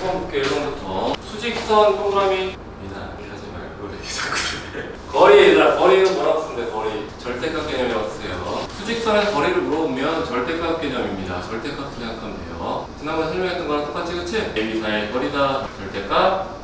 1번 볼게요. 1번부터. 수직선 동그라미. 미나, 하지 말고 이렇게 자꾸 그래. 거리, 얘들아. 거리는 뭐라고 쓰면 돼? 거리. 절대값 개념이라고 쓰세요. 수직선에서 거리를 물어보면 절대값 개념입니다. 절대값 생각하면 돼요. 지난번에 설명했던 거랑 똑같이, 그치? AB 사이의 거리다. 절대값.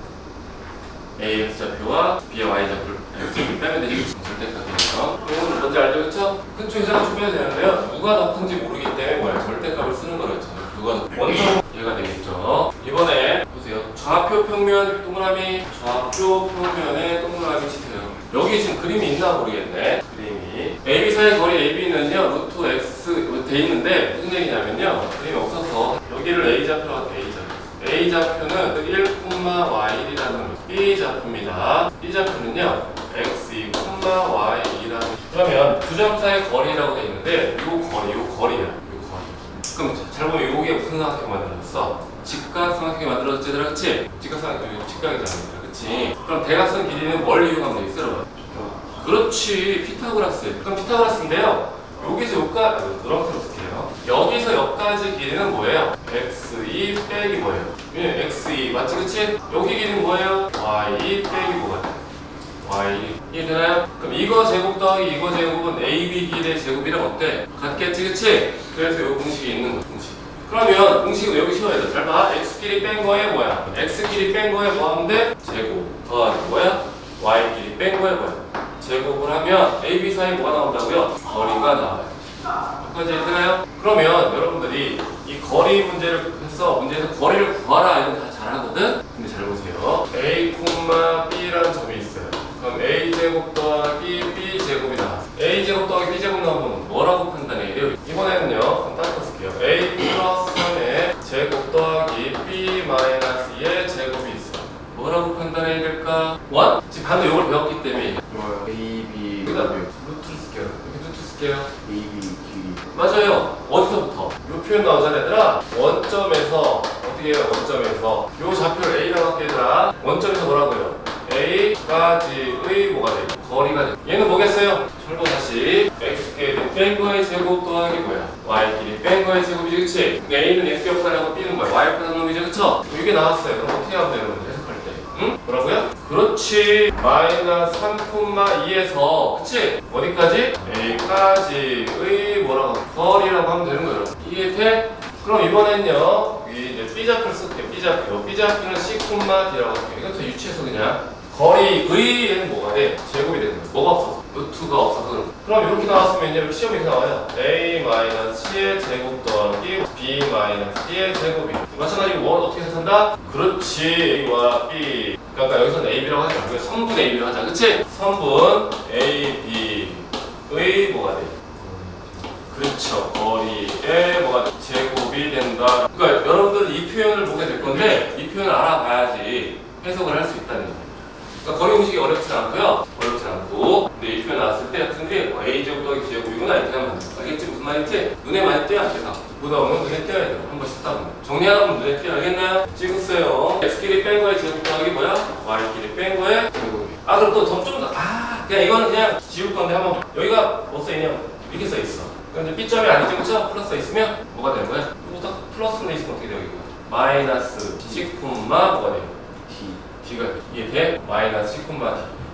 A X좌표와 B의 Y좌표를 이렇게 빼면 되지. 절대값 개념. 이건 뭔지 알죠? 그쵸? 큰 총이랑 주면 되는데요. 누가 더 큰지 모르기 때문에 뭐야? 절대값을 쓰는 거였죠. 누가 더 원점 얘가 되겠죠. 이번에 보세요. 좌표 평면 동그라미, 좌표 평면에 동그라미 치세요. 여기 지금 그림이 있나 모르겠네. 그림이 AB 사이 거리 AB는요 루트 X 돼 있는데 무슨 얘기냐면요. 그림이 없어서 여기를 A좌표라고 돼 있잖아요. A좌표는 1,y1이라는 B좌표입니다. B좌표는요 x, y2라는 그러면 두 점 사이의 거리라고 돼 있는데 요 거리야. 요 거리. 그럼 잘 보면 요게 무슨 삼각형이 만들어졌어? 직각삼각형이 만들어졌지, 얘들아, 그치? 직각삼각형이 직각이잖아, 그치? 그럼 대각선 길이는 뭘 이용하면 되겠어, 여러분? 그렇지, 피타고라스. 그럼 피타고라스인데요. 여기서 여기까지, 노란색으로 쓸게요. 여기서 여기까지 길이는 뭐예요? x2 빼기 뭐예요? x2 맞지, 그치? 여기 길이는 뭐예요? y2 빼기 뭐가 돼요? y 이해되나요? 그럼 이거 제곱 더하기 이거 제곱은 AB 길이의 제곱이랑 어때? 같겠지, 그치? 그래서 요 공식이 있는 거, 공식. 그러면 공식은 여기 씌워야 돼. 잘 봐. x 길이 뺀 거에 뭐야? x 길이 뺀 거에 뭐 하면 돼? 제곱 더하기 뭐야? y 길이 뺀 거에 뭐야? 제곱을 하면 AB 사이 뭐가 나온다고요? 거리가 나와요. 여기까지 되나요? 그러면 여러분들이 이 거리 문제를 해서 문제에서 거리를 구하라 이건 다 잘하거든? 근데 잘 보세요. A, B라는 점이 있어요. 그럼 A제곱 더하기 B제곱이 나왔어요. A제곱 더하기 B제곱 나오면 뭐라고 판단해야 돼요? 이번에는요, 그럼 따로 쓸게요. A 플러스 3의 제곱 더하기 B 마이너스 2의 제곱이 있어. 뭐라고 판단해야 될까? 1? 지금 방금 이걸 배웠기 때문에. 좋아요. A, B, 그 다음에 루트를 쓸게요. 이렇게 루트 쓸게요. A, B, 길이. 맞아요. 어디서부터? 요 표현 나오잖아, 얘들아. 원점에서, 어떻게 해요? 원점에서. 요 좌표를 A라고 할게, 얘들아. 원점에서 뭐라고요? A까지의 뭐가 돼요? 거리가 돼요. 얘는 뭐겠어요? 철거 다시 x끼리 뺀 거의 제곱 더하기 뭐야? y끼리 뺀 거의 제곱이지, 그치? A는 x 역할하고 B는 뭐야? y 역할 놈이죠, 그쵸? 이게 나왔어요. 그럼 어떻게 하면 돼요? 해석할 때. 응? 뭐라고요? 그렇지. 마이너스 3,2에서 그치? 어디까지? A까지의 뭐라고? 거리라고 하면 되는 거예요. 이해돼? 그럼 이번엔요. 이제 B좌표를 쓸게요. B좌표는 C,D라고 할게요. 이것도 유치해서 그냥 거리의는 뭐가 돼? 제곱이 되는 거예요. 뭐가 없어서? 루트가 없어서 그럼 이렇게 나왔으면 시험이 이렇게 나와요. A-C의 제곱 더하기 B-D의 제곱이 마찬가지로 원 어떻게 생각한다? 그렇지. A와 B 그러니까 여기서는 AB라고 하지 말고 선분 AB라고 하자. 그치? 선분 AB의 뭐가 돼? 그렇죠. 거리에 뭐가 제곱이 된다. 그러니까 여러분들은 이 표현을 보게 될 건데 이 표현을 알아봐야지 해석을 할 수 있다는 거예요. 그러니까 거리 공식이 어렵지 않고요. 어렵지 않고 근데 이 표현 나왔을 때 학생들이 A제곱 더하기 B제곱이구나 이렇게 하면 알겠지? 무슨 말인지? 눈에 많이 띄어야 돼요. 보다 보면 눈에 띄어야 돼요. 한 번씩 쓰다 보면 정리하면 눈에 띄어. 알겠나요? 찍었어요. X끼리 뺀 거에 제곱 더하기 뭐야? Y끼리 뺀 거에 제곱이. 아 그럼 또 좀 더 그냥 이거는 그냥 지울 건데 한번 여기가 뭐 써있냐? 이렇게 써있어. 그럼 B점이 아니지, 그쵸? 플러스 있으면 뭐가 되는 거야? 이거보다 플러스로 있으면 어떻게 돼요, 이거? 마이너스 C, 뭐가 돼요? D가 이해돼? 마이너스 C, D.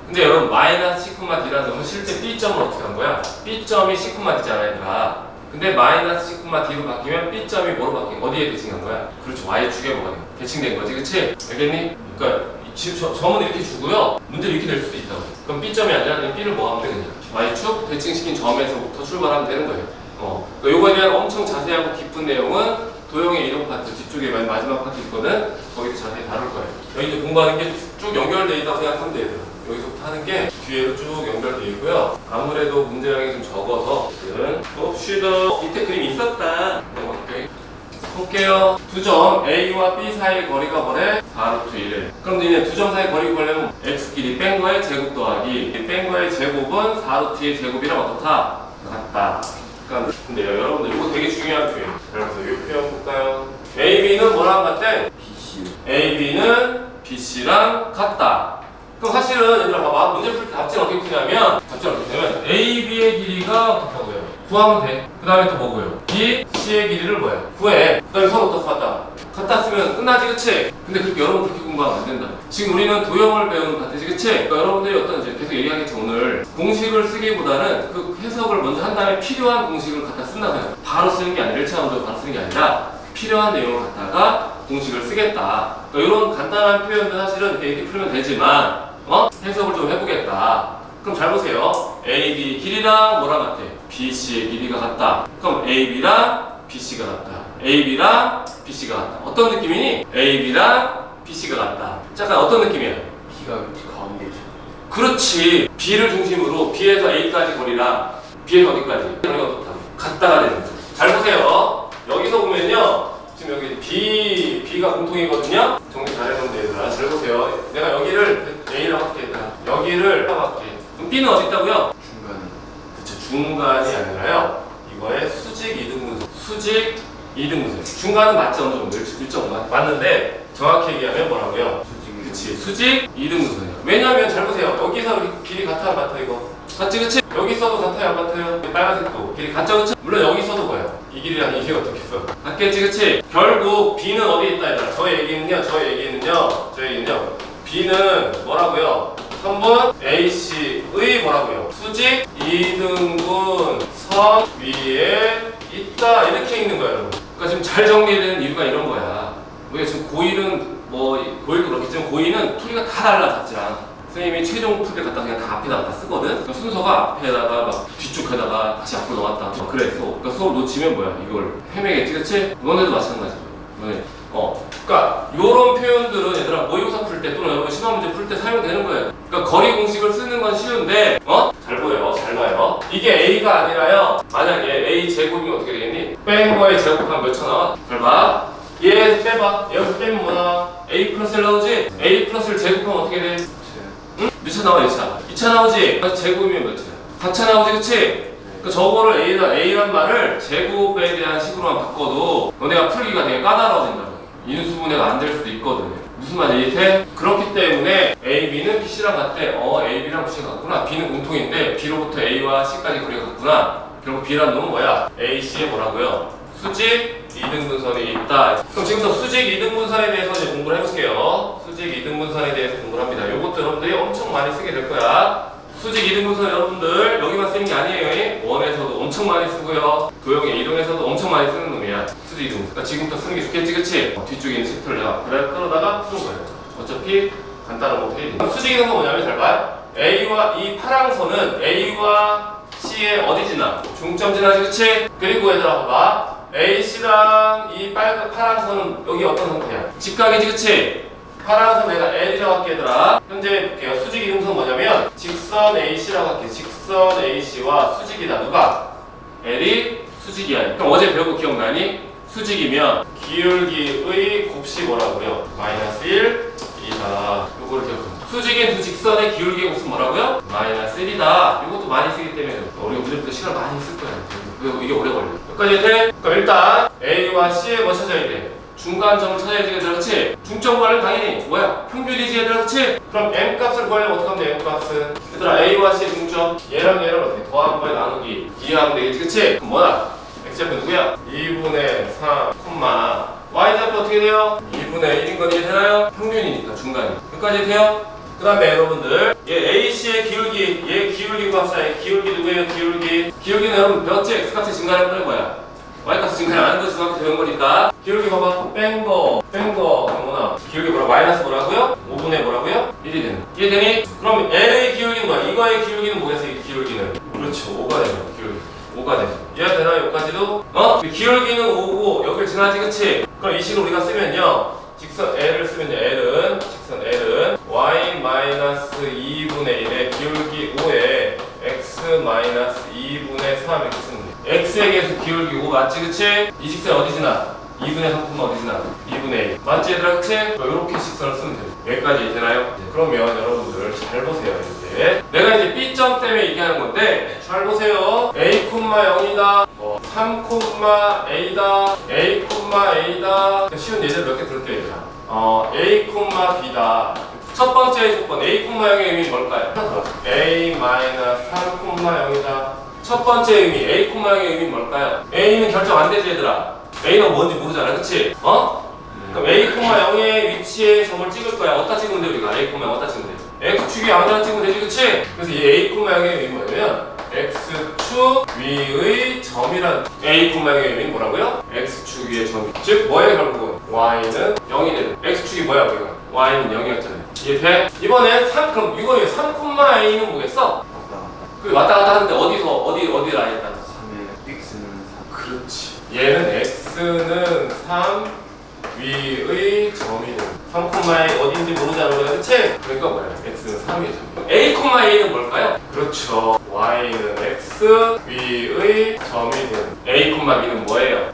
근데 여러분, 마이너스 C, D라는 점은 실제 B점은 어떻게 한 거야? B점이 C, D잖아, 얘들아. 근데 마이너스 C, D로 바뀌면 B점이 뭐로 바뀐 거야? 어디에 대칭한 거야? 그렇죠, Y축에 뭐가 돼? 대칭된 거지, 그치? 알겠니? 그러니까 점은 이렇게 주고요. 문제를 이렇게 낼 수도 있다고. 그럼 B점이 아니라 그냥 B를 뭐 하면 되겠냐? Y축 대칭시킨 점에서부터 출발하면 되는 거예요. 그러니까 요거에 대한 엄청 자세하고 깊은 내용은 도형의 이동 파트 뒤쪽에 마지막 파트 있거든. 거기서 자세히 다룰 거예요. 여기 공부하는 게 쭉 연결되어 있다고 생각하면 돼요. 여기서부터 하는 게 뒤에도 쭉 연결되어 있고요. 아무래도 문제량이 좀 적어서 옵시더 밑에 그림 있었다. 볼게요. 두 점 A와 B 사이의 거리가 뭐래? 4루트 1. 그럼 니네 두 점 사이의 거리 구하려면 X끼리 뺀 거의 제곱 더하기 뺀 거의 제곱은 4루트의 제곱이랑 어떻다? 같다. 그러니까 근데 여러분들 이거 되게 중요한 표현. 그래서 이 표현 볼까요? AB는 뭐랑 같대? BC. AB는 BC랑 같다. 그럼 사실은 얘들아 봐봐. 문제 풀 때 답지는 어떻게 푸냐면 AB의 길이가 어떻게 하고요? 구하면 돼. 그 다음에 또 뭐고요? B, C의 길이를 뭐야? 구해. 그 다음에 서로 어떻게 같다? 갖다 쓰면 끝나지, 그치? 근데 그렇게 여러분 그렇게 공부하면 안 된다. 지금 우리는 도형을 배우는 것 같아지, 그치? 그러니까 여러분들이 어떤 이제 계속 얘기하겠지, 오늘 공식을 쓰기보다는 그 해석을 먼저 한 다음에 필요한 공식을 갖다 쓴다고요. 바로 쓰는 게 아니라 1차원적으로 바로 쓰는 게 아니라 필요한 내용을 갖다가 공식을 쓰겠다. 그러니까 이런 간단한 표현도 사실은 이렇게 풀면 되지만 해석을 좀 해보겠다. 그럼 잘 보세요. AB 길이랑 뭐랑 같아? BC의 길이가 같다. 그럼 AB랑 BC가 같다. AB랑 BC가 같다. 어떤 느낌이니? AB랑 BC가 같다. 잠깐 어떤 느낌이야? B가 가운데 있어. 그렇지. B를 중심으로 B에서 A까지 거리랑 B에서 어디까지? 거리가 어떻다고? 같다가 되는 거죠. 잘 보세요. 여기서 보면요. 지금 여기 B가 공통이거든요. 정리 잘해놓으면 되더라. 잘 보세요. 내가 여기를 A라고 할게. 여기를 B라고 할게. 그럼 B는 어디 있다고요? 중간에. 그쵸. 중간이 아니라요. 이거의 수직 이등분선. 수직 이등분선. 중간은 맞지 어느 정도 일정 맞는데 정확히 얘기하면 뭐라고요? 그치. 수직 이등분선이야. 왜냐면 잘 보세요. 여기서 길이 같아 안 같아 이거? 같지 그치? 여기 있어도 같아요 안 같아요? 빨간색도 길이 같죠 그치? 물론 여기 있어도 뭐야? 이 길이랑 이 길이 어떻게 있어? 같겠지 그치? 결국 B는 어디에 있다 얘들아? 저희 얘기는요 B는 뭐라고요? 선분 AC의 뭐라고요? 수직 이등분 선 위에 있다 이렇게 읽는 거야 여러분. 그러니까 지금 잘 정리되는 이유가 이런 거야. 우리가 지금 고1은 고1도 그렇겠지만 고2는 풀이가 다 달라 답지랑. 선생님이 최종 풀을 갖다 그냥 다 앞에다가 다 쓰거든? 그러니까 순서가 앞에다가 막 뒤쪽에다가 다시 앞으로 나왔다. 그래서 그러니까 수업 놓치면 뭐야? 이걸 헤매겠지, 그치? 너네도 마찬가지야. 너네. 그러니까 요런 표현들은 얘들아 모의고사 풀 때 또는 여러분 시험 문제 풀 때 사용되는 거예요. 그러니까 거리 공식을 쓰는 건 쉬운데 잘 보여요. 잘 봐요. 이게 A가 아니라요. 만약에 A 제곱이면 어떻게 되겠니? 뺀 거에 제곱하면 몇 차 나와? 잘 봐. 얘 빼봐. 여기서 빼면 뭐 나와? A 플러스를 나오지? A 플러스를 제곱하면 어떻게 돼? 응? 몇 차 나와? 2차. 2차 나오지? 제곱이면 몇 차? 4차 나오지, 그치? 그 저거를 A란 말을 제곱에 대한 식으로만 바꿔도 너네가 풀기가 되게 까다로워진다고. 인수분해가 안 될 수도 있거든. 무슨 말인지 이해해? 그렇기 때문에 A, B는 B, C랑 같대. A, B랑 C가 같구나. B는 공통인데 B로부터 A와 C까지 거리가 같구나. 결국 B란 놈은 뭐야? A, C에 뭐라고요? 수직 이등분선이 있다. 그럼 지금부터 수직 이등분선에 대해서 이제 공부를 해볼게요. 수직 이등분선에 대해서 공부를 합니다. 요것도 여러분들이 엄청 많이 쓰게 될 거야. 수직 이등분선 여러분들 여기만 쓰는 게 아니에요. 원에서도 엄청 많이 쓰고요. 도형의 이동에서도 엄청 많이 쓰는 놈이야. 수직 이등분선. 그러니까 지금부터 쓰는 게 좋겠지, 그치? 뒤쪽에 있는 시프트를 내가 그래 끌어다가 푸는 거예요. 어차피 간단한 거 어떻게 해? 수직 이등분선 뭐냐면 잘 봐요. A와 이 파랑선은 A와 C의 어디 지나? 중점 지나지, 그치? 그리고 얘들아 봐봐. AC랑 이 파랑선은 여기 어떤 상태야? 직각이지, 그치? 파란선 내가 L이라고 할게 얘들아. 현재 볼게요. 수직 이등분선 뭐냐면 직선 AC라고 할게. 직선 AC와 수직이다. 누가? L이 수직이야. 그럼 어제 배우고 기억나니? 수직이면 기울기의 곱이 뭐라고요? 마이너스 1, 2다. 요거를 기억합니다. 수직인 두 직선의 기울기의 곱은 뭐라고요? 마이너스 1이다. 이것도 많이 쓰기 때문에 우리가 문제부터 시간 많이 쓸 거야. 이게 오래 걸려. 여기까지 돼? 그럼 일단 A와 C에 뭐 찾아야 돼? 중간점을 찾아야지 얘들아, 그치? 중점 구하려면 당연히 뭐야? 평균이지 얘들아, 그치? 그럼 M값을 구하려면 어떻게 하면 돼? M값은 얘들아 A와 C의 중점 얘랑 얘를 어떻게 더하는 거에 나누기 2하면 되겠지, 그치? 그럼 뭐야? X좌표 누구야? 2분의 3, Y좌표 어떻게 돼요? 2분의 1인 건 이해되나요? 평균이니까 중간이 여기까지 돼요? 그 다음에 여러분들 얘 AC의 기울기 얘 기울기 구합시다. 얘 기울기 누구예요? 기울기는 여러분 배웠지? X값의 증가를 하는 거야. Y값을 증가를 하는 것이 중학교 배운 거니까 기울기 봐봐. 뺀거 뭐나 기울기 뭐라고? 마이너스 뭐라고요? 5분의 뭐라고요? 1이 되는 이해되니? 그럼 L의 기울기는 뭐야? 이거의 기울기는 뭐겠어? 이 기울기는 그렇죠. 5가 되죠. 기울기 5가 되죠. 이해되나? 여기까지도? 기울기는 5고 여기를 지나지, 그치? 그럼 이 식을 우리가 쓰면요 직선 L을 쓰면요 직선 L은 Y-2분의 1의 기울기 5에 X-2분의 3 이렇게 쓰는 거예요. X의 개수 기울기 5 맞지, 그치? 이 직선 어디 지나? 2분의 3푼 어디 지나? 2분의 1 맞지 얘들아, 그치? 이렇게 직선을 쓰면 돼요. 여기까지 되나요? 그러면 여러분들 잘 보세요. 이제 내가 이제 B점 때문에 얘기하는 건데 잘 보세요. A, 0이다 3, A다 A, A다 쉬운 예제를 몇 개 들을게요. A, B다. 첫 번째 조건 A, 0의 의미 뭘까요? A, 3, 0이다. 첫 번째 의미 A, 0의 의미 뭘까요? A는 결정 안 되지 얘들아. A는 뭔지 모르잖아, 그치? 그럼 A, 0의 위치에 점을 찍을 거야. 어디다 찍으면 돼 우리가? A, 0 어디다 찍으면 돼? X축이 아무데나 찍으면 되지, 그치? 그래서 이 A, 0의 의미 뭐냐면 X축 위의 점이란 A, 0의 의미 뭐라고요? X축 위의 점. 즉 뭐예요 결국은? Y는 0이 되는. X축이 뭐야 우리가? Y는 0이었잖아요. 이해돼? 이번에 3, 그럼 이거에 3,A는 뭐겠어? 그 왔다 갔다 하는데 어디 라인에 따라? 3에 X는 3. 그렇지. 얘는 X는 3 위의 점이 돼. 3,A 어딘지 모르잖아 우리가, 그치? 그러니까 뭐야? X는 3이의 점. A,A는 뭘까요? 그렇죠. Y는 X 위의 점이 된. A,B는 뭐예요?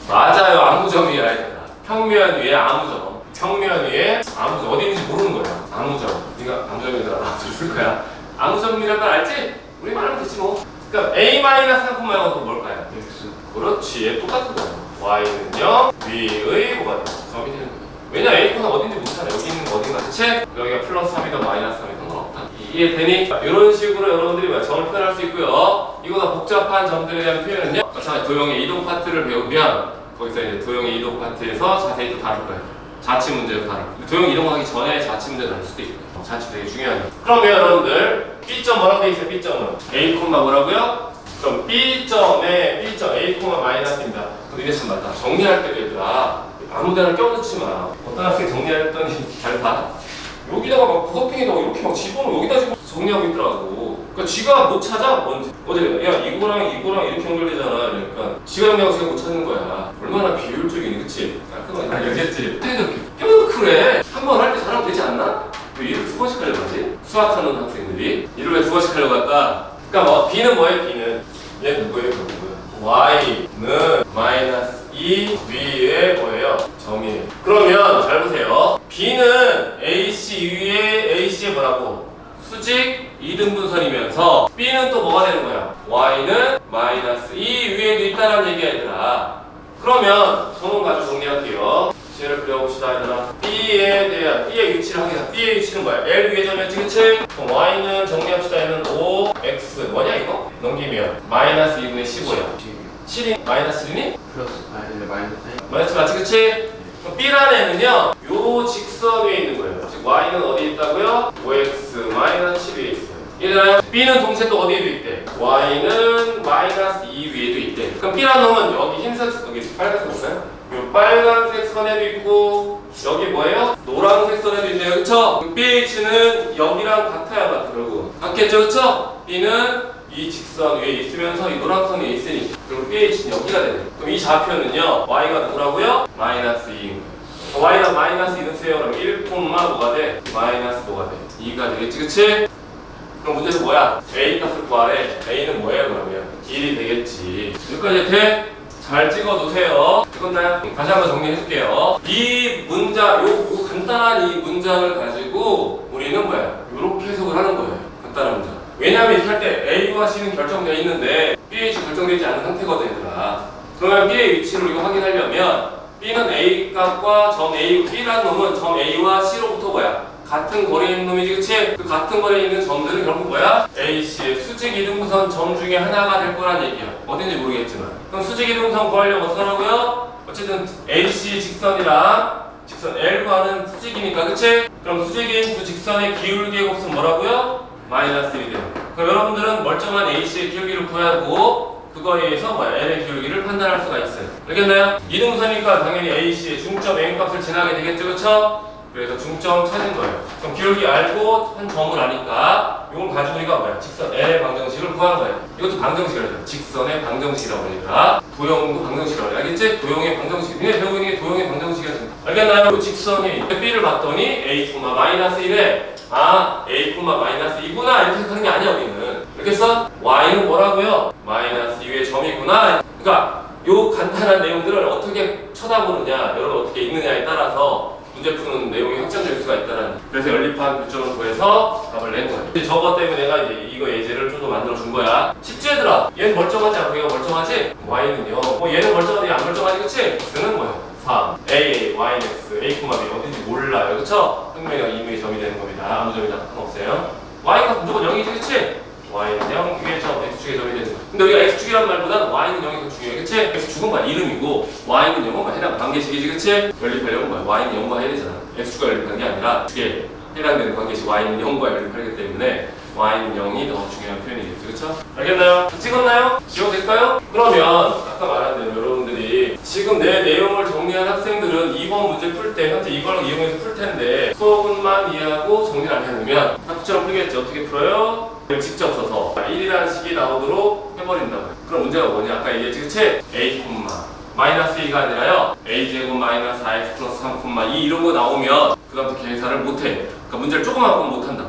맞아요. 아무점이야 얘들아. 평면 위에 아무점. 평면 위에 아무점. 어디 있는지 모르는 거야. 아무점. 네가 아무점이더라. 아무점 쓸 거야. 아무점이란 걸 알지? 우리 말하면 되지 뭐. 그러니까 A-3,A가 또 뭘까요? X. 그렇지. 얘 똑같은 거야. Y는요 위의 뭐가 돼? 점이 되는 거야. 왜냐 A가 어딘지 모르잖아. 여기 있는 거 어딘가, 그치? 여기가 플러스 3이든 마이너스 3이든 상관없다. 이해되니? 이런 식으로 여러분들이 뭐야? 점을 표현할 수 있고요. 이거보다 복잡한 점들에 대한 표현은요. 자, 도형의 이동 파트를 배우면 거기서 이제 도형의 이동 파트에서 자세히 또 다룰 거예요. 자치 문제도 다룰 거예요. 도형 이동하기 전에 자치 문제 다룰 수도 있고요. 자치 되게 중요하죠. 그러면 여러분들 B점 뭐라고 돼 있어요? B점은 A, 뭐라고요? 그럼 B점에 B점 A, 마이너스입니다. 그럼 이랬으면 맞다. 정리할 때도 얘들아 아무데나 껴넣지 마. 어떤 학생이 정리했더니 잘 봐. 여기다가 막 구석탱이다가 이렇게 막 집어넣어 여기다 집어 정리하고 있더라고. 그러니까 지가 못 찾아 뭔지. 어제 야 이거랑 이렇게 연결되잖아. 그러니까 지가 정리하고 지가 못 찾는 거야. 얼마나 비효율적이니, 그치? 깔끔하게 다 열겠지. 어떻게 저렇게 껴넣고 그래? 한 번 할 때 잘하면 되지 않나? 왜 일을 두 번씩 하려고 하지? 수학하는 학생들이 일을 왜 두 번씩 하려고 할까? 그러니까 뭐 B는 뭐예요? B는 얘 누구예요? Y는 마이너스 2 위에 뭐예요? 점이에요. 그러면 잘 보세요. B는 AC 위에 AC에 뭐라고? 수직 2등분선이면서 B는 또 뭐가 되는 거야? Y는 마이너스 2 위에도 있다는 얘기야 얘들아. 그러면 저는 가지고 정리할게요. 를 그려봅시다 얘들아. B에 대한 B의 위치를 확인해. B의 위치는 뭐야? L 위에 점이었지, 그치? 그럼 Y는 정리합시다. 얘는 5, X 뭐냐 이거? 넘기면 마이너스 2분의 15야. 7이 마이너스 1이니? 플러스. 근데 마이너스. 마이너스 맞지, 그치? 그럼 B라는 애는요 요 직선 위에 있는 거예요. 즉 Y는 어디에 있다고요? 5X 마이너스 7 위에 있어요. 얘들아 B는 동시에 또 어디에도 있대? Y는 마이너스 2 위에도 있대. 그럼 B라는 놈은 여기 흰색, 여기 빨간색 볼까요? 요 빨간색 선에도 있고 여기 뭐예요? 노란색 선에도 있네요, 그쵸? BH는 여기랑 같아야 맞다 결국. 같겠죠, 그쵸? B는 이 직선 위에 있으면서 이 노란선 위에 있으니 그리고 BH는 여기가 되네. 그럼 이 좌표는요 Y가 누구라고요? 마이너스 2인 거예요. Y가 마이너스 2는 쓰요. 그럼 1, 뭐가 돼? 마이너스 뭐가 돼? 2가 되겠지, 그치? 그럼 문제는 뭐야? A 값을 구하래. A는 뭐예요 그러면? 1이 되겠지. 여기까지 돼? 잘 찍어두세요. 찍었나요? 다시 한번 정리해줄게요. 이 문장, 요 간단한 이 문장을 가지고 우리는 뭐야? 이렇게 해석을 하는 거예요. 간단한 문장. 왜냐하면 이렇게 할 때 A와 C는 결정되어 있는데 BH 결정되지 않은 상태거든 얘들아. 그러면 B의 위치를 우리가 확인하려면 B는 A 값과 점 A, B라는 놈은 점 A와 C로부터 뭐야? 같은 거리에 있는 놈이지, 그치? 그 같은 거리에 있는 점들은 결국 뭐야? AC의 수직 이등분선 점 중에 하나가 될 거란 얘기야. 어딘지 모르겠지만. 그럼 수직 이등분선 구하려면 어떻게 하라고요? 어쨌든 AC 직선이랑 직선 L과는 수직이니까, 그치? 그럼 수직인 두 직선의 기울기의 곱은 뭐라고요? 마이너스 1이 돼요. 그럼 여러분들은 멀쩡한 AC의 기울기를 구하고 그거에 의해서 뭐야? L의 기울기를 판단할 수가 있어요. 알겠나요? 이등분선이니까 당연히 AC의 중점 A 값을 지나게 되겠죠, 그쵸? 그래서 중점 찾은 거예요. 그럼 기울기 알고 한 점을 아니까 이걸 가지고 우리가 뭐야? 직선 L의 방정식을 구하는 거예요. 이것도 방정식이라고 해요. 직선의 방정식이라고 하니까 도형도 방정식이라고 해요. 알겠지? 도형의 방정식. 니네 배우고 있는 게 도형의 방정식이야. 알겠나요? 이 직선이 B를 봤더니 A, 마이너스 1에 아, A, 마이너스 2구나 이렇게 생각하는 게 아니야 우리는. 이렇게 해서 Y는 뭐라고요? 마이너스 2의 점이구나. 그러니까 요 간단한 내용들을 어떻게 쳐다보느냐, 여러분 어떻게 읽느냐에 따라서 문제 푸는 내용이 확장될 수가 있다는. 그래서 연립한 교점을 구해서 답을 낸 거예요. 저것 때문에 내가 이제 이거 예제를 좀 더 만들어 준 거야. 쉽지 얘들아. 얘는 멀쩡하지 않고 얘가 멀쩡하지? Y는요. 뭐 얘는 멀쩡하지 안 멀쩡하지, 그치? X는 뭐야? 3. A, Y는 X, A, B 어딘지 몰라요, 그쵸? 평면이랑 이무의 점이 되는 겁니다. 아무 점이나 상관없어요. Y가 무조건 0이지, 그치? y는 0, 위의 점, x축의 점이 되는 거야. 근데 우리가 x축이란 말보다 y는 0이 더 중요해, 그치? x축은 뭐야? 이름이고 y는 0은 해당 관계식이지, 그치? 연립하려면 뭐야? y는 0과 해야 되잖아. x축과 연립하는 게 아니라 x축에 해당되는 관계식 y는 0과 연립하기 때문에 y는 0이 더 중요한 표현이겠죠, 그쵸? 알겠나요? 찍었나요? 지워될까요? 그러면 아까 말한 대로 여러분들이 지금 내 내용을 정리한 학생들은 2번 문제 풀 때 현재 이걸 이용해서 풀 텐데 수업은만 이해하고 정리를 안 해놓으면 학습처럼 풀겠지. 어떻게 풀어요? 이걸 직접 써서 1이라는 식이 나오도록 해버린다고요. 그럼 문제가 뭐냐? 아까 얘기했지, 그치? a, 마이너스 2가 아니라요 a제곱 마이너스 4x 플러스 3, 2 이런 거 나오면 그 다음부터 계산을 못해. 그러니까 문제를 조금만 하면 못한다.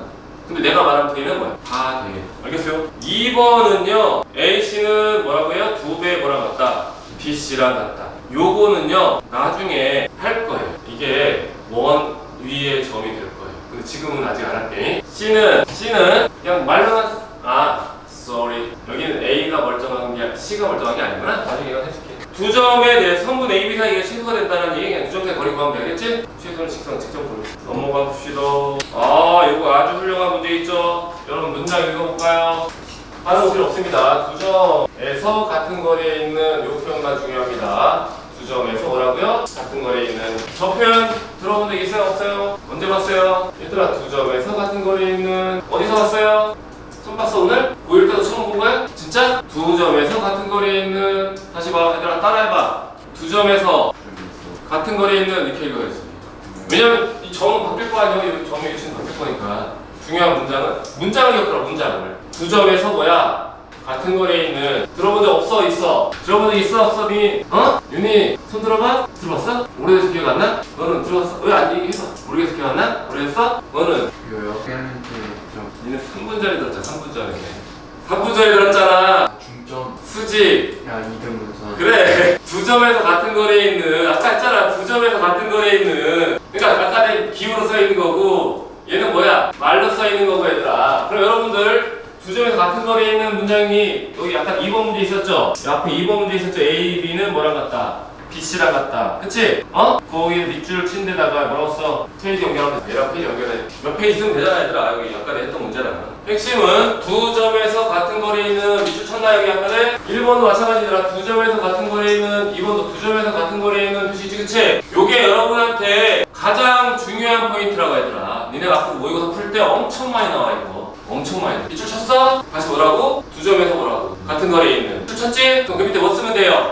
근데 내가 말한 풀이는 뭐야? 다 돼. 알겠어요? 2번은요 A씨는 뭐라고 해요? 2배 뭐랑 같다? B씨랑 같다. 요거는요 나중에 할 거예요. 이게 원 위의 점이 될 거예요. 근데 지금은 아직 안 할게. C는 그냥 말로만 sorry. 여기는 A가 멀쩡한 게 C가 멀쩡한 게 아니구나. 나중에 이건 해줄게. 두 점에 대해 성분 A, B 사이가 최소가 된다는 얘기. 그냥 두 점 사이 거리 구하면 되겠지? 최소는 직선 측정 거리. 넘어가 봅시다. 이거 아주 훌륭한 문제 있죠? 여러분 문장 읽어볼까요? 하는 필요 없습니다. 두 점에서 같은 거리에 있는 요 표현만 중요합니다. 두 점에서 뭐라고요? 같은 거리에 있는 저 표현 들어본 적 있어요? 없어요? 언제 봤어요? 얘들아 두 점에서 같은 거리에 있는 어디서 봤어요? 처음 봤어 오늘? 고1 때도 처음 본 거야? 진짜? 두 점에서 같은 거리에 있는 다시 봐 얘들아 따라해봐. 두 점에서 같은 거리에 있는 이렇게 읽어야지. 왜냐면 이 점은 바뀔 거 아니야. 이 점의 위치는 바뀔 거니까. 중요한 문장을 기억하라. 문장을. 두 점에서 뭐야? 같은 거리에 있는 들어본 적 없어? 있어? 들어본 적 있어? 없어? 니? 윤희 손 들어봐? 들어봤어? 오래돼서 기억 안 나? 너는 들어봤어? 왜 안 얘기해서? 모르겠어 기억 안 나? 오래됐어? 너는? 요요. 깨는 좀 니는 3분 전에 들었잖아. 3분 전에 3분 전에 들었잖아. 중점. 수직. 야 2등분선. 그래. 두 점에서 같은 거리에 있는 아까 했잖아. 두 점에서 같은 거리에 있는 그러니까 아까 내 기호로 써 있는 거고 얘는 뭐야? 말로 써 있는 거고 얘들아. 그럼 여러분들 두 점에서 같은 거리에 있는 문장이 여기 약간 2번 문제 있었죠? 앞에 2번 문제 있었죠? A, B는 뭐랑 같다? BC랑 같다. 그치? 거기 밑줄 친 데다가 뭐라고 써? 페이지 연결하면 돼. 얘랑 페이지 연결해. 몇 페이지 쓰면 되잖아 얘들아. 여기 아까 했던 문제잖아. 핵심은 두 점에서 같은 거리에 있는 밑줄 쳤나 여기 아까는? 1번도 마찬가지더라. 두 점에서 같은 거리에 있는 2번도 두 점에서 같은 거리에 있는 표시지. 그치? 요게 여러분한테 가장 중요한 포인트라고 얘들아. 니네가 앞으로 모의고사 풀 때 엄청 많이 나와 이거. 엄청 많이. 밑줄 쳤어? 다시 뭐라고? 두 점에서 뭐라고? 같은 거리에 있는. 밑줄 쳤지? 그럼 그 밑에 뭐 쓰면 돼요?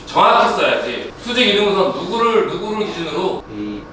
정확히 써야지. 수직 이등분선 누구를 기준으로?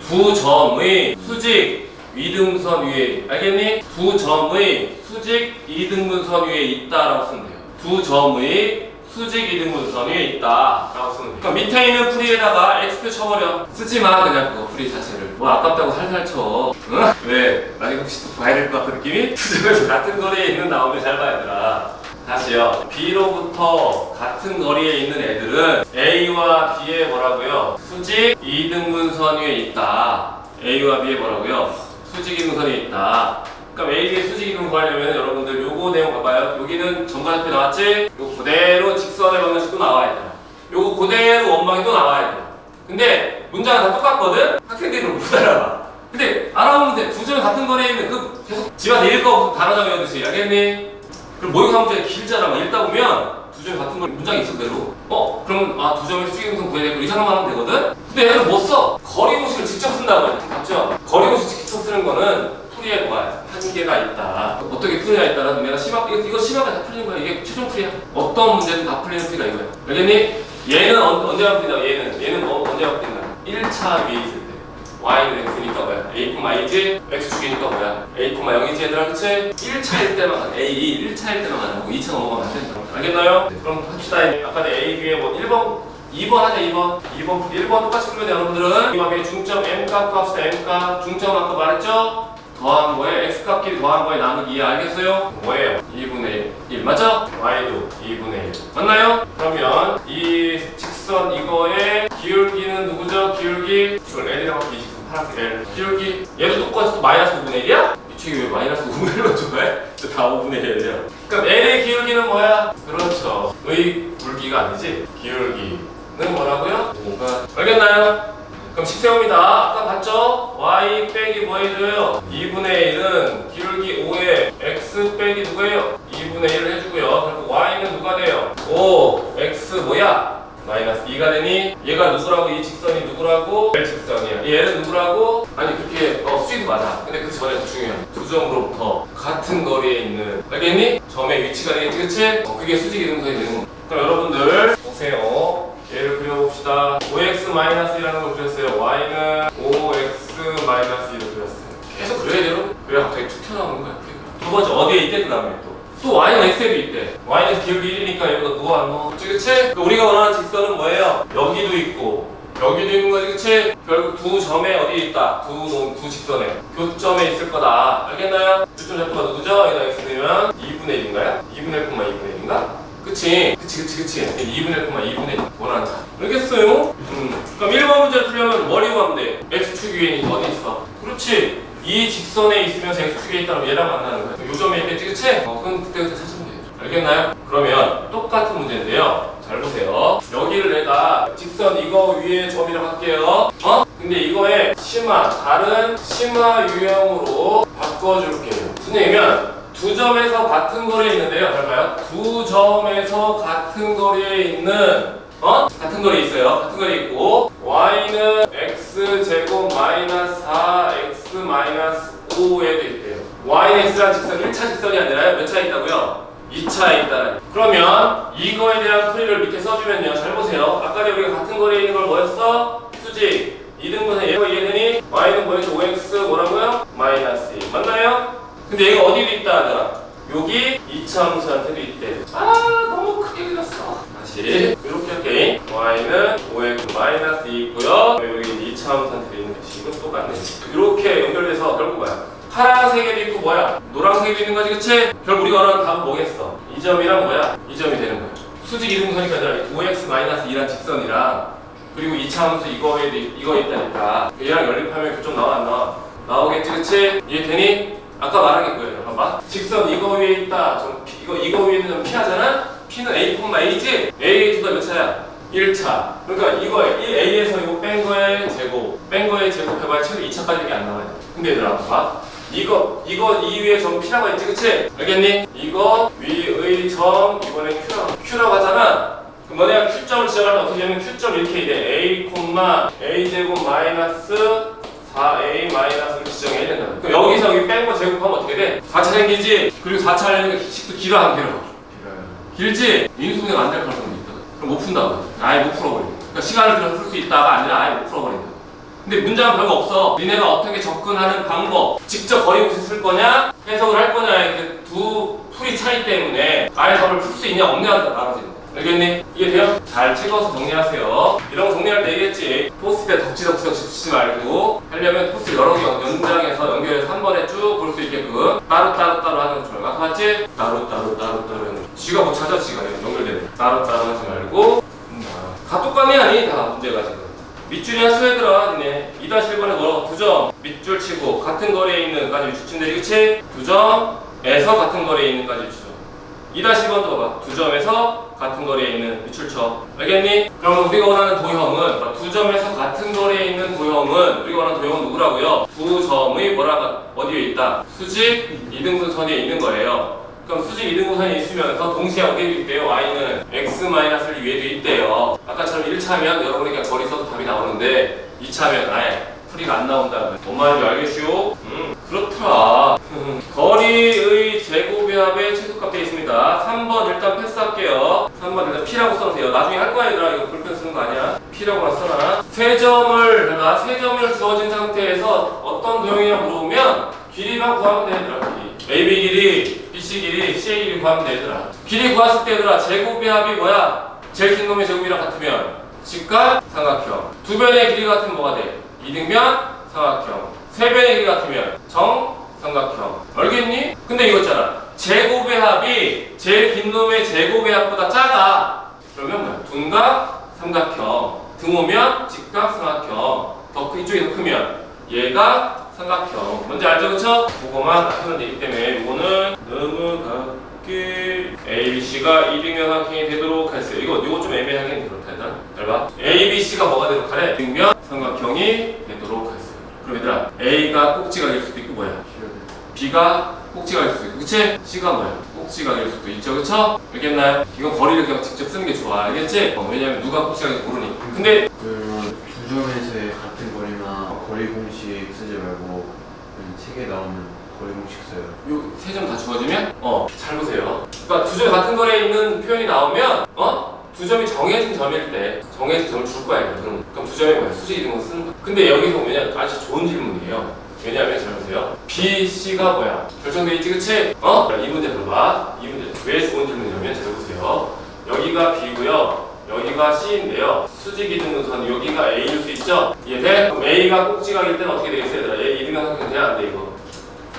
두 점의 수직 이등분선 위에 알겠니? 두 점의 수직 이등분선 위에 있다라고 쓰면 돼요. 두 점의 수직 이등분선 위에 있다라고 쓰면 돼요. 그러니까 밑에 있는 풀이에다가 x표 쳐버려. 쓰지 마 그냥 그거 풀이 자체를. 뭐 아깝다고 살살 쳐. 응? 왜? 나중에 혹시 또 봐야 될 것 같은 느낌이? 두 점에서 같은 거리에 있는 나오면 잘 봐 얘들아. 다시요. B로부터 같은 거리에 있는 애들은 A와 B에 뭐라고요? 수직 이등분선 위에 있다. A와 B에 뭐라고요? 수직 이등분선이 있다. 그러니까 A, B의 수직 이등분 구하려면 여러분들 요거 내용 봐봐요. 여기는 정관합표 나왔지? 요거 그대로 직선의 방정식도 나와야 돼요. 요거 그대로 원방이 또 나와야 돼요. 근데 문장은 다 똑같거든? 학생들이 못 알아봐. 근데 알아보면 돼. 두 점이 같은 거리에 있는 그 계속 집안에 읽을 거 없으면 단어 정해오듯이 알겠니? 그럼 모의고사 문제 길잖아. 막 읽다 보면 두 점이 같은 거 문장이 있을 대로 그러면 두 점의 수직이등분 구해야 되고 이 생각만 하면 되거든? 근데 얘는 못 써. 거리 공식을 직접 쓴다고 해. 맞죠? 거리 공식 직접 쓰는 거는 풀이에 뭐야? 한계가 있다. 어떻게 풀이가 있다라도 내가 이거 심하게 다 풀리는 거야. 이게 최종 풀이야. 어떤 문제든 다 풀리는 풀이가 이거야. 알겠니? 얘는 언제가 풀린다? 얘는 언제가 풀린다? 1차 위에 있을 때. y는 x니까 뭐야? a, i지? x축이니까 뭐야? a, 0이지 얘들아 그치? 1차일 때만 가는 a, 1차일 때만 가는 거고 2차 넘어가면 안 된다. 알겠나요? 네, 그럼 합시다. 아까 a, b에 뭐 2번 하자 1번 똑같이 풀면 돼 여러분들은. 이번에 중점 m값 값이다. m값 중점 아까 말했죠? 더한 거에 x값끼리 더한 거에 나누기 알겠어요? 뭐예요? 2분의 1 맞죠? y도 2분의 1 맞나요? 그러면 이 직선 이거의 기울기는 누구죠? 기울기 이걸 L이라고 하면 이 직선 파란색 L 기울기 얘도 똑같이 마이너스 5분의 1이야? 이 책이 왜 마이너스 5분의 1로 좋아해? 다 5분의 1이야. 그럼 L의 기울기는 뭐야? 그렇죠. 의 굵기가 아니지? 기울기는 뭐라고요? 5가 알겠나요? 그럼 식 세웁니다. 아까 봤죠? y 빼기 뭐 해줘요? 2분의 1은 기울기 5에 x 빼기 누구예요? 2분의 2분의 1을 해주고요. 그리고 y는 누가 돼요? 5x 뭐야? 마이너스 2가 되니 얘가 누구라고? 이 직선이 누구라고? L 직선이야. 얘는 누구라고? 아니 그렇게 수직도 맞아. 근데 그 전에 더 중요한 두 점으로부터 같은 거리에 있는, 알겠니? 점의 위치가 되겠지, 그치? 그게 수직 이등분선이 되는 거. 그럼 여러분들 보세요. 얘를 그려봅시다. 5x-1라는 걸 그렸어요. y는 5x-2로 그렸어요. 계속 그려야 돼요. 그래야 갑자기 툭 튀어나오는 거야. 두 번째 어디에 있대? 그 다음에 또 y는 x에도 있대. y는 기울기 1이니까 여기다 누가 안 넣어? 그치? 우리가 원하는 직선은 뭐예요? 여기도 있고 여기도 있는 거지, 그치? 결국 두 점에 어디에 있다? 두 직선에 교점에 있을 거다. 알겠나요? 교점 좌표가 누구죠? 여기다 x 되면 2분의 1인가요? 2분의 1, 2분의 1인가? 그치? 2분의 1, 2분의 1 원하는 자. 알겠어요? 그럼 1번 문제를 풀려면 뭘 이용하면 돼? x축 위에 어디 있어? 그렇지? 이 직선에 있으면서 x축에 있다면 얘랑 만나는 거야. 요점에 있겠지, 그치? 그건 그때그때 찾으면 돼요. 알겠나요? 그러면 똑같은 문제인데요. 잘 보세요. 여기를 내가 직선 이거 위에 점이라고 할게요. 근데 이거의 심화, 다른 심화 유형으로 바꿔줄게요. 무슨 얘기면 두 점에서 같은 거리에 있는데요. 잘 봐요. 두 점에서 같은 거리에 있는 같은 거리에 있어요. 같은 거리에 있고 y는 x제곱 마이너스 4x 마이너스 5에 돼 있대요. y는 x라는 직선 1차 직선이 아니라요. 몇 차에 있다고요? 2차에 있다. 그러면 이거에 대한 풀이를 밑에 써주면요. 잘 보세요. 아까 우리가 같은 거리에 있는 걸 뭐였어? 수직. 이등분선 얘가 이해되니? y는 뭐였죠? 5x 뭐라고요? 마이너스 2. 맞나요? 근데 얘가 어디도 있다 하더라? 여기 2차 함수한테도 있대. 너무 크게 그렸어. 다시 이렇게 할게. y는 5x 마이너스 2 있고요. 여기 2차 함수한테 있는 것이 이건 똑같네. 이렇게 연결돼서 결국 뭐야? 파란색에도 있고 뭐야? 노란색에도 있는 거지, 그치? 결국 우리가 원하는 답은 뭐겠어? 이 점이랑 뭐야? 이 점이 되는 거야. 수직 이등분선이니까 5x-2란 직선이랑 그리고 2차 함수 이거 있다니까 얘랑 연립하면 교점 나와 안 나와? 나오겠지, 그치? 이해되니? 아까 말한 게 그거예요. 봐봐. 직선 이거 위에 있다. 이거 위에 있는 점 P하잖아? P는 A, A지? A의 두가 몇 차야? 1차. 그러니까 이 A에서 이거 뺀 거의 제곱 해봐야 최소 2차까지밖에 안 나와요. 근데 얘들아, 봐봐. 이 위에 점 P라고 했지, 그치? 알겠니? 이거 위의 점, 이번엔 Q라고 하잖아? 그럼 너네가 Q점을 지정하면 어떻게 되면 Q점 이렇게 돼. A, A제곱 마이너스 4a 마이너스를 지정해야 된다. 그럼 여기서 여기 뺀 거 제곱하면 어떻게 돼? 4차 생기지? 그리고 4차 하려니까 식도 길어 안 길어? 길지? 인수분해가 안 될 가능성이 있거든. 그럼 못 푼다고. 아예 못 풀어버린다. 그러니까 시간을 들여서 풀 수 있다가 아니라 아예 못 풀어버린다. 근데 문제는 별거 없어. 니네가 어떻게 접근하는 방법, 직접 거리고시 쓸 거냐, 해석을 할 거냐, 이렇게 두 풀이 차이 때문에 아예 답을 풀 수 있냐 없냐가 나눠지는 거야. 알겠니? 이해돼요? 잘 찍어서 정리하세요. 이런 거 정리할 때 얘기했지. 포스트에 덕지덕지 붙이지 말고 하려면 포스트 여러 개 연장해서 연결해서 한 번에 쭉 볼 수 있게끔 따로따로 하는 거 좋아요. 아까 봤지? 따로따로 지가 뭐 찾아 지가 연결되네. 따로따로 하지 말고 다 똑같니 아니? 다 문제가 지금 밑줄이야 수애들아. 니네 2-1번에 뭐라고? 두 점 밑줄 치고 같은 거리에 있는 까지 위축 친대리, 그치? 두 점에서 같은 거리에 있는 까지 위축. 2-1번도 봐봐. 두 점에서 같은 거리에 있는 밑줄 쳐. 알겠니? 그럼 우리가 원하는 도형은 두 점에서 같은 거리에 있는 도형은 우리가 원하는 도형은 누구라고요? 두 점의 어디에 있다? 수직 이등분선에 있는 거예요. 그럼 수직 이등분선이 있으면서 동시에 어디에도 있대요? y는 x-를 위에도 있대요. 아까처럼 1차면 여러분이 그냥 거리 써도 답이 나오는데 2차면 아예 풀이가 안 나온다. 뭔 말인지 알겠슈? 그렇더라. 거리의 제곱의 합의 최소값 되어 있습니다. 3번 일단 패스할게요. 3번 일단 P라고 써놓으세요. 나중에 할 거야 얘들아. 이거 볼펜 쓰는 거 아니야. P라고 써놔. 세 점을 주어진 상태에서 어떤 도형이라고 물어보면 길이만 구하면 돼 얘들아. AB 길이, BC 길이, CA 길이 구하면 돼 얘들아. 길이 구했을 때 얘들아 제곱의 합이 뭐야? 제일 긴 놈의 제곱이랑 같으면 직각 삼각형. 두 변의 길이 같으면 뭐가 돼? 이등변 삼각형. 세 변의 길이 같으면 정삼각형. 알겠니? 근데 이거 있잖아. 제곱의 합이 제일 긴 놈의 제곱의 합보다 작아. 그러면 뭐야? 둔각 삼각형. 등 오면 직각 삼각형. 이쪽이 더 크면 얘가 삼각형. 뭔지 알죠? 그쵸? 그거만 하면 되기 때문에 이거는 넘어갈게. ABC가 이등변 삼각형이 되도록 했어요. 이거 좀 애매하긴 그렇다. 일단 잘 봐. ABC가 뭐가 되도록 하래? 이등변 삼각형이 되도록 했어요. 그럼 얘들아 A가 꼭지가 될 수도 있고 뭐야? B가 꼭지가 될 수도 있고, 그치? C가 뭐야? 꼭지각일 수도 있죠, 그쵸? 알겠나요? 이건 거리를 그냥 직접 쓰는 게 좋아, 알겠지? 왜냐면 누가 꼭지각인지 모르니까. 근데 그러면 두 점에서의 같은 거리나 거리 공식 쓰지 말고 책에 나오는 거리 공식 써요. 요 세 점 다 주어지면 잘 보세요. 그러니까 두 점이 같은 거리에 있는 표현이 나오면 두 점이 정해진 점일 때 정해진 점을 줄 거야. 그럼 두 점이 뭐야? 수직 이런 거 쓰는 거야. 근데 여기서 보면 아주 좋은 질문이에요. 왜냐하면 잘 보세요. B, C가 뭐야? 결정돼 있지, 그치? 이 문제 들어봐. 이 문제 왜 좋은 질문이냐면 잘 보세요. 여기가 B고요. 여기가 C인데요. 수직 이등분선 여기가 A일 수 있죠? 이해돼? 그럼 A가 꼭지각일 때는 어떻게 되겠어요, 얘들아? A 이등분선 돼야 안 돼, 이거.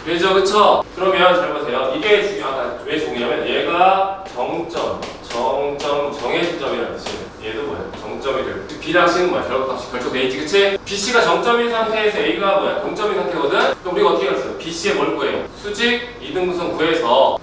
되죠, 그쵸? 그러면 잘 보세요. 이게 왜 중요하면 얘가 정해진 점이라는 뜻이에요. 얘도 뭐야? 정점이래요. B랑 C는 뭐야? 결과값이 결정돼 있지, 그치? BC가 정점인 상태에서 A가 뭐야? 동점인 상태거든? 그럼 우리가 어떻게 했어요? BC에 뭘 구해요? 수직 이등분선 구해서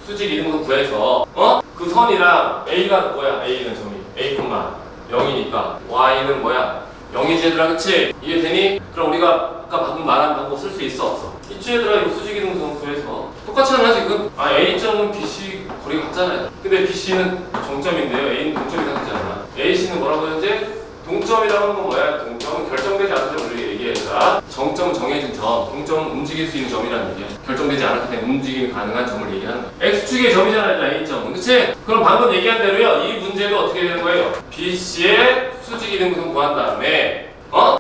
그 선이랑 A가 뭐야? A는 점이 A, 0이니까 Y는 뭐야? 0이지 얘들아, 그치? 이해되니? 그럼 우리가 아까 방금 말한 방법 쓸 수 있어, 없어? 있지 얘들아, 이거 수직 이등분선 구해서 똑같지 않아 지금? A점은 BC 거리가 같잖아요. 근데 BC는 정점인데요, A는 동점이 상태잖아. AC는 뭐라고 했지? 동점이라고 하는 건 뭐야? 동점은 결정되지 않은 점을 우리가 얘기해라. 정점은 정해진 점, 동점은 움직일 수 있는 점이라는 얘기야. 결정되지 않았기 때문에 움직임이 가능한 점을 얘기하는 거야. X축의 점이잖아, 일단 A점은. 그치? 그럼 방금 얘기한 대로요, 이 문제도 어떻게 되는 거예요? BC의 수직 이등분선 구한 다음에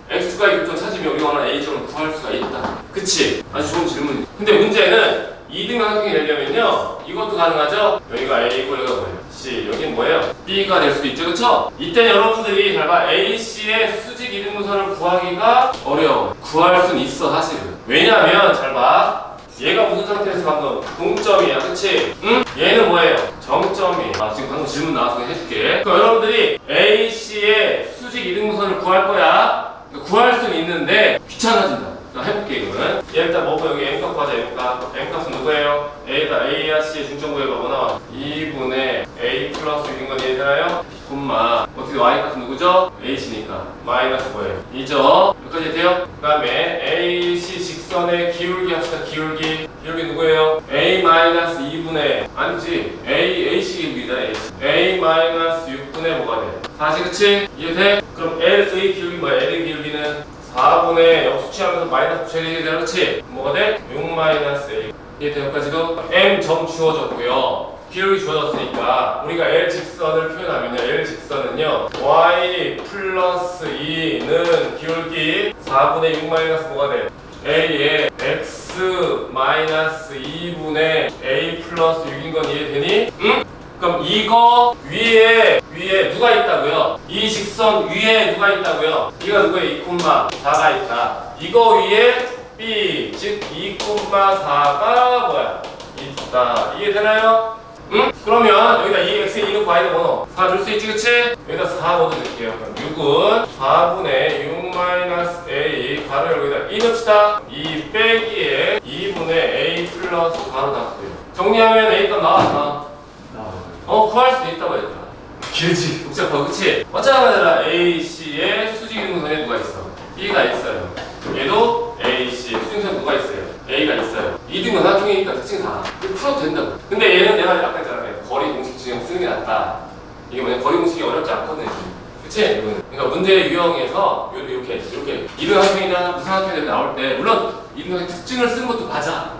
X축과 이점 찾으면 우리가 원하는 A점을 구할 수가 있다. 그치? 아주 좋은 질문이에요. 근데 문제는 이등분선이 되려면요, 이것도 가능하죠? 여기가 A고 여기가 뭐예요? C. 여긴 뭐예요? B가 될 수도 있죠, 그쵸? 이때 여러분들이 잘 봐. AC의 수직 이등분선을 구하기가 어려워. 구할 순 있어, 사실은. 왜냐하면 잘 봐. 얘가 무슨 상태에서 방금 동점이야, 그치? 응? 얘는 뭐예요? 정점이에요. 지금 방금 질문 나와서 해줄게. 그럼 여러분들이 AC의 수직 이등분선을 구할 거야. 구할 수는 있는데 귀찮아진다. 해볼게, 이거는. 일단 뭐고 여기 M값 구하자, M값. M값은 누구예요? A와 C의 중점 구해봐. 뭐 나와? 2분의 A 플러스 6인 건 이해되나요? 콤마. 어떻게 Y값은 누구죠? H니까. 마이너스 뭐예요? 2죠? 여기까지 돼요? 그 다음에 AC 직선의 기울기 합시다, 기울기. 기울기 누구예요? A 마이너스 2분의 아니지. AC 기울기다, AC. A 마이너스 6분의 뭐가 돼? 4지, 그치? 이해돼? 그럼 L의 기울기 뭐야? L의 기울기는 4분의 역수치하면서 마이너스 붙여야 되잖아, 그치? 뭐가 돼? 6 마이너스 A. 이해돼? 여기까지도? M 점 주어졌고요. 기울기 주어졌으니까 우리가 L 직선을 표현하면요, L 직선은요, Y 플러스 2는 기울기 4분의 6 마이너스 뭐가 돼? A에 X 마이너스 2분의 A 플러스 6인 건 이해되니? 응? 그럼 이거 위에 누가 있다고요? 이 직선 위에 누가 있다고요? 이가 누구예요? 2,4가 있다. 이거 위에 B, 즉 2,4가 뭐야? 있다. 이해되나요? 응? 그러면 여기다 2x에 2는 y는 뭐 4 줄 수 있지, 그치? 여기다 4 넣어도 될게요. 그럼 6은 4분의 6 마이너스 a 가로 여기다 2 넣읍시다. 2 빼기에 2분의 a 플러스 가로 닫고요. 정리하면 a 값 나왔나? 구할 수도 있다고 했잖아. 길지. 복잡하고, 그치? 마찬가지로 AC의 수직 이등분선에 누가 있어? B가 있어요. 얘도 AC의 수직선 누가 있어요? A가 있어요. 이등분선 사각형이니까 특징 다 풀어도 된다고. 근데 얘는 내가 아까 했잖아. 거리 공식 지금 쓰는 게 낫다. 이게 뭐냐? 거리 공식이 어렵지 않거든. 그치? 이거는. 그러니까 문제 유형에서 이렇게 이등분선이나 무슨 사각형이 나올 때 물론 이등분선의 특징을 쓰는 것도 맞아.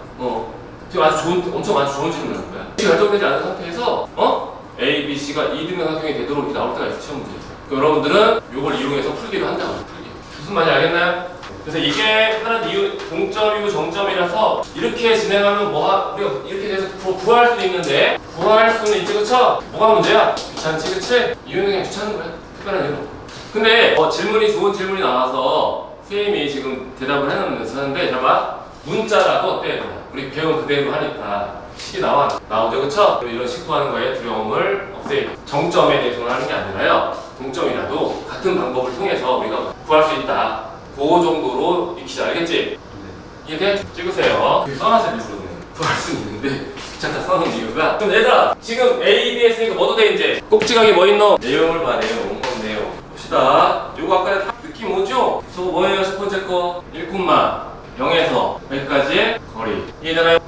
지금 엄청 아주 좋은 질문을 거야. 결정되지 않은 상태에서 A, B, C가 이등변 사각형이 되도록 이렇게 나올 때가 있어, 시험 문제. 그러니까 여러분들은 이걸 이용해서 풀기도 한다고. 무슨 말인지 알겠나요? 그래서 이게 하는 이유, 동점이고 정점이라서 이렇게 진행하면 우리가 이렇게 돼서 구할 수도 있는데 구할 수는 있지, 그쵸? 뭐가 문제야? 귀찮지, 그치? 이유는 그냥 귀찮은 거야. 특별한 이유는. 근데 좋은 질문이 나와서 선생님이 지금 대답을 해놓으면서 하는데 잠깐만 문자라도 어때? 우리 배운 그대로 하니까 식이 나오죠, 그쵸? 이런 식구 하는 거에 두려움을 없애고 정점에 대해서는 하는 게 아니라요, 동점이라도 같은 방법을 통해서 우리가 구할 수 있다. 그 정도로 익히자, 알겠지? 이해돼? 찍으세요. 써놨어요, 일부러는. 구할 수 있는데 귀찮다 써놓은 이유가. 그럼 얘들아, 지금 A, B 했으니까 뭐도 돼, 이제? 꼭지각이 뭐 있노? 내용을 봐, 내용. 내용. 봅시다. 요거 아까 느낌 오죠? 저거 뭐예요, 첫 번째 거? 1,0에서 여기까지의 거리. 이해되나요?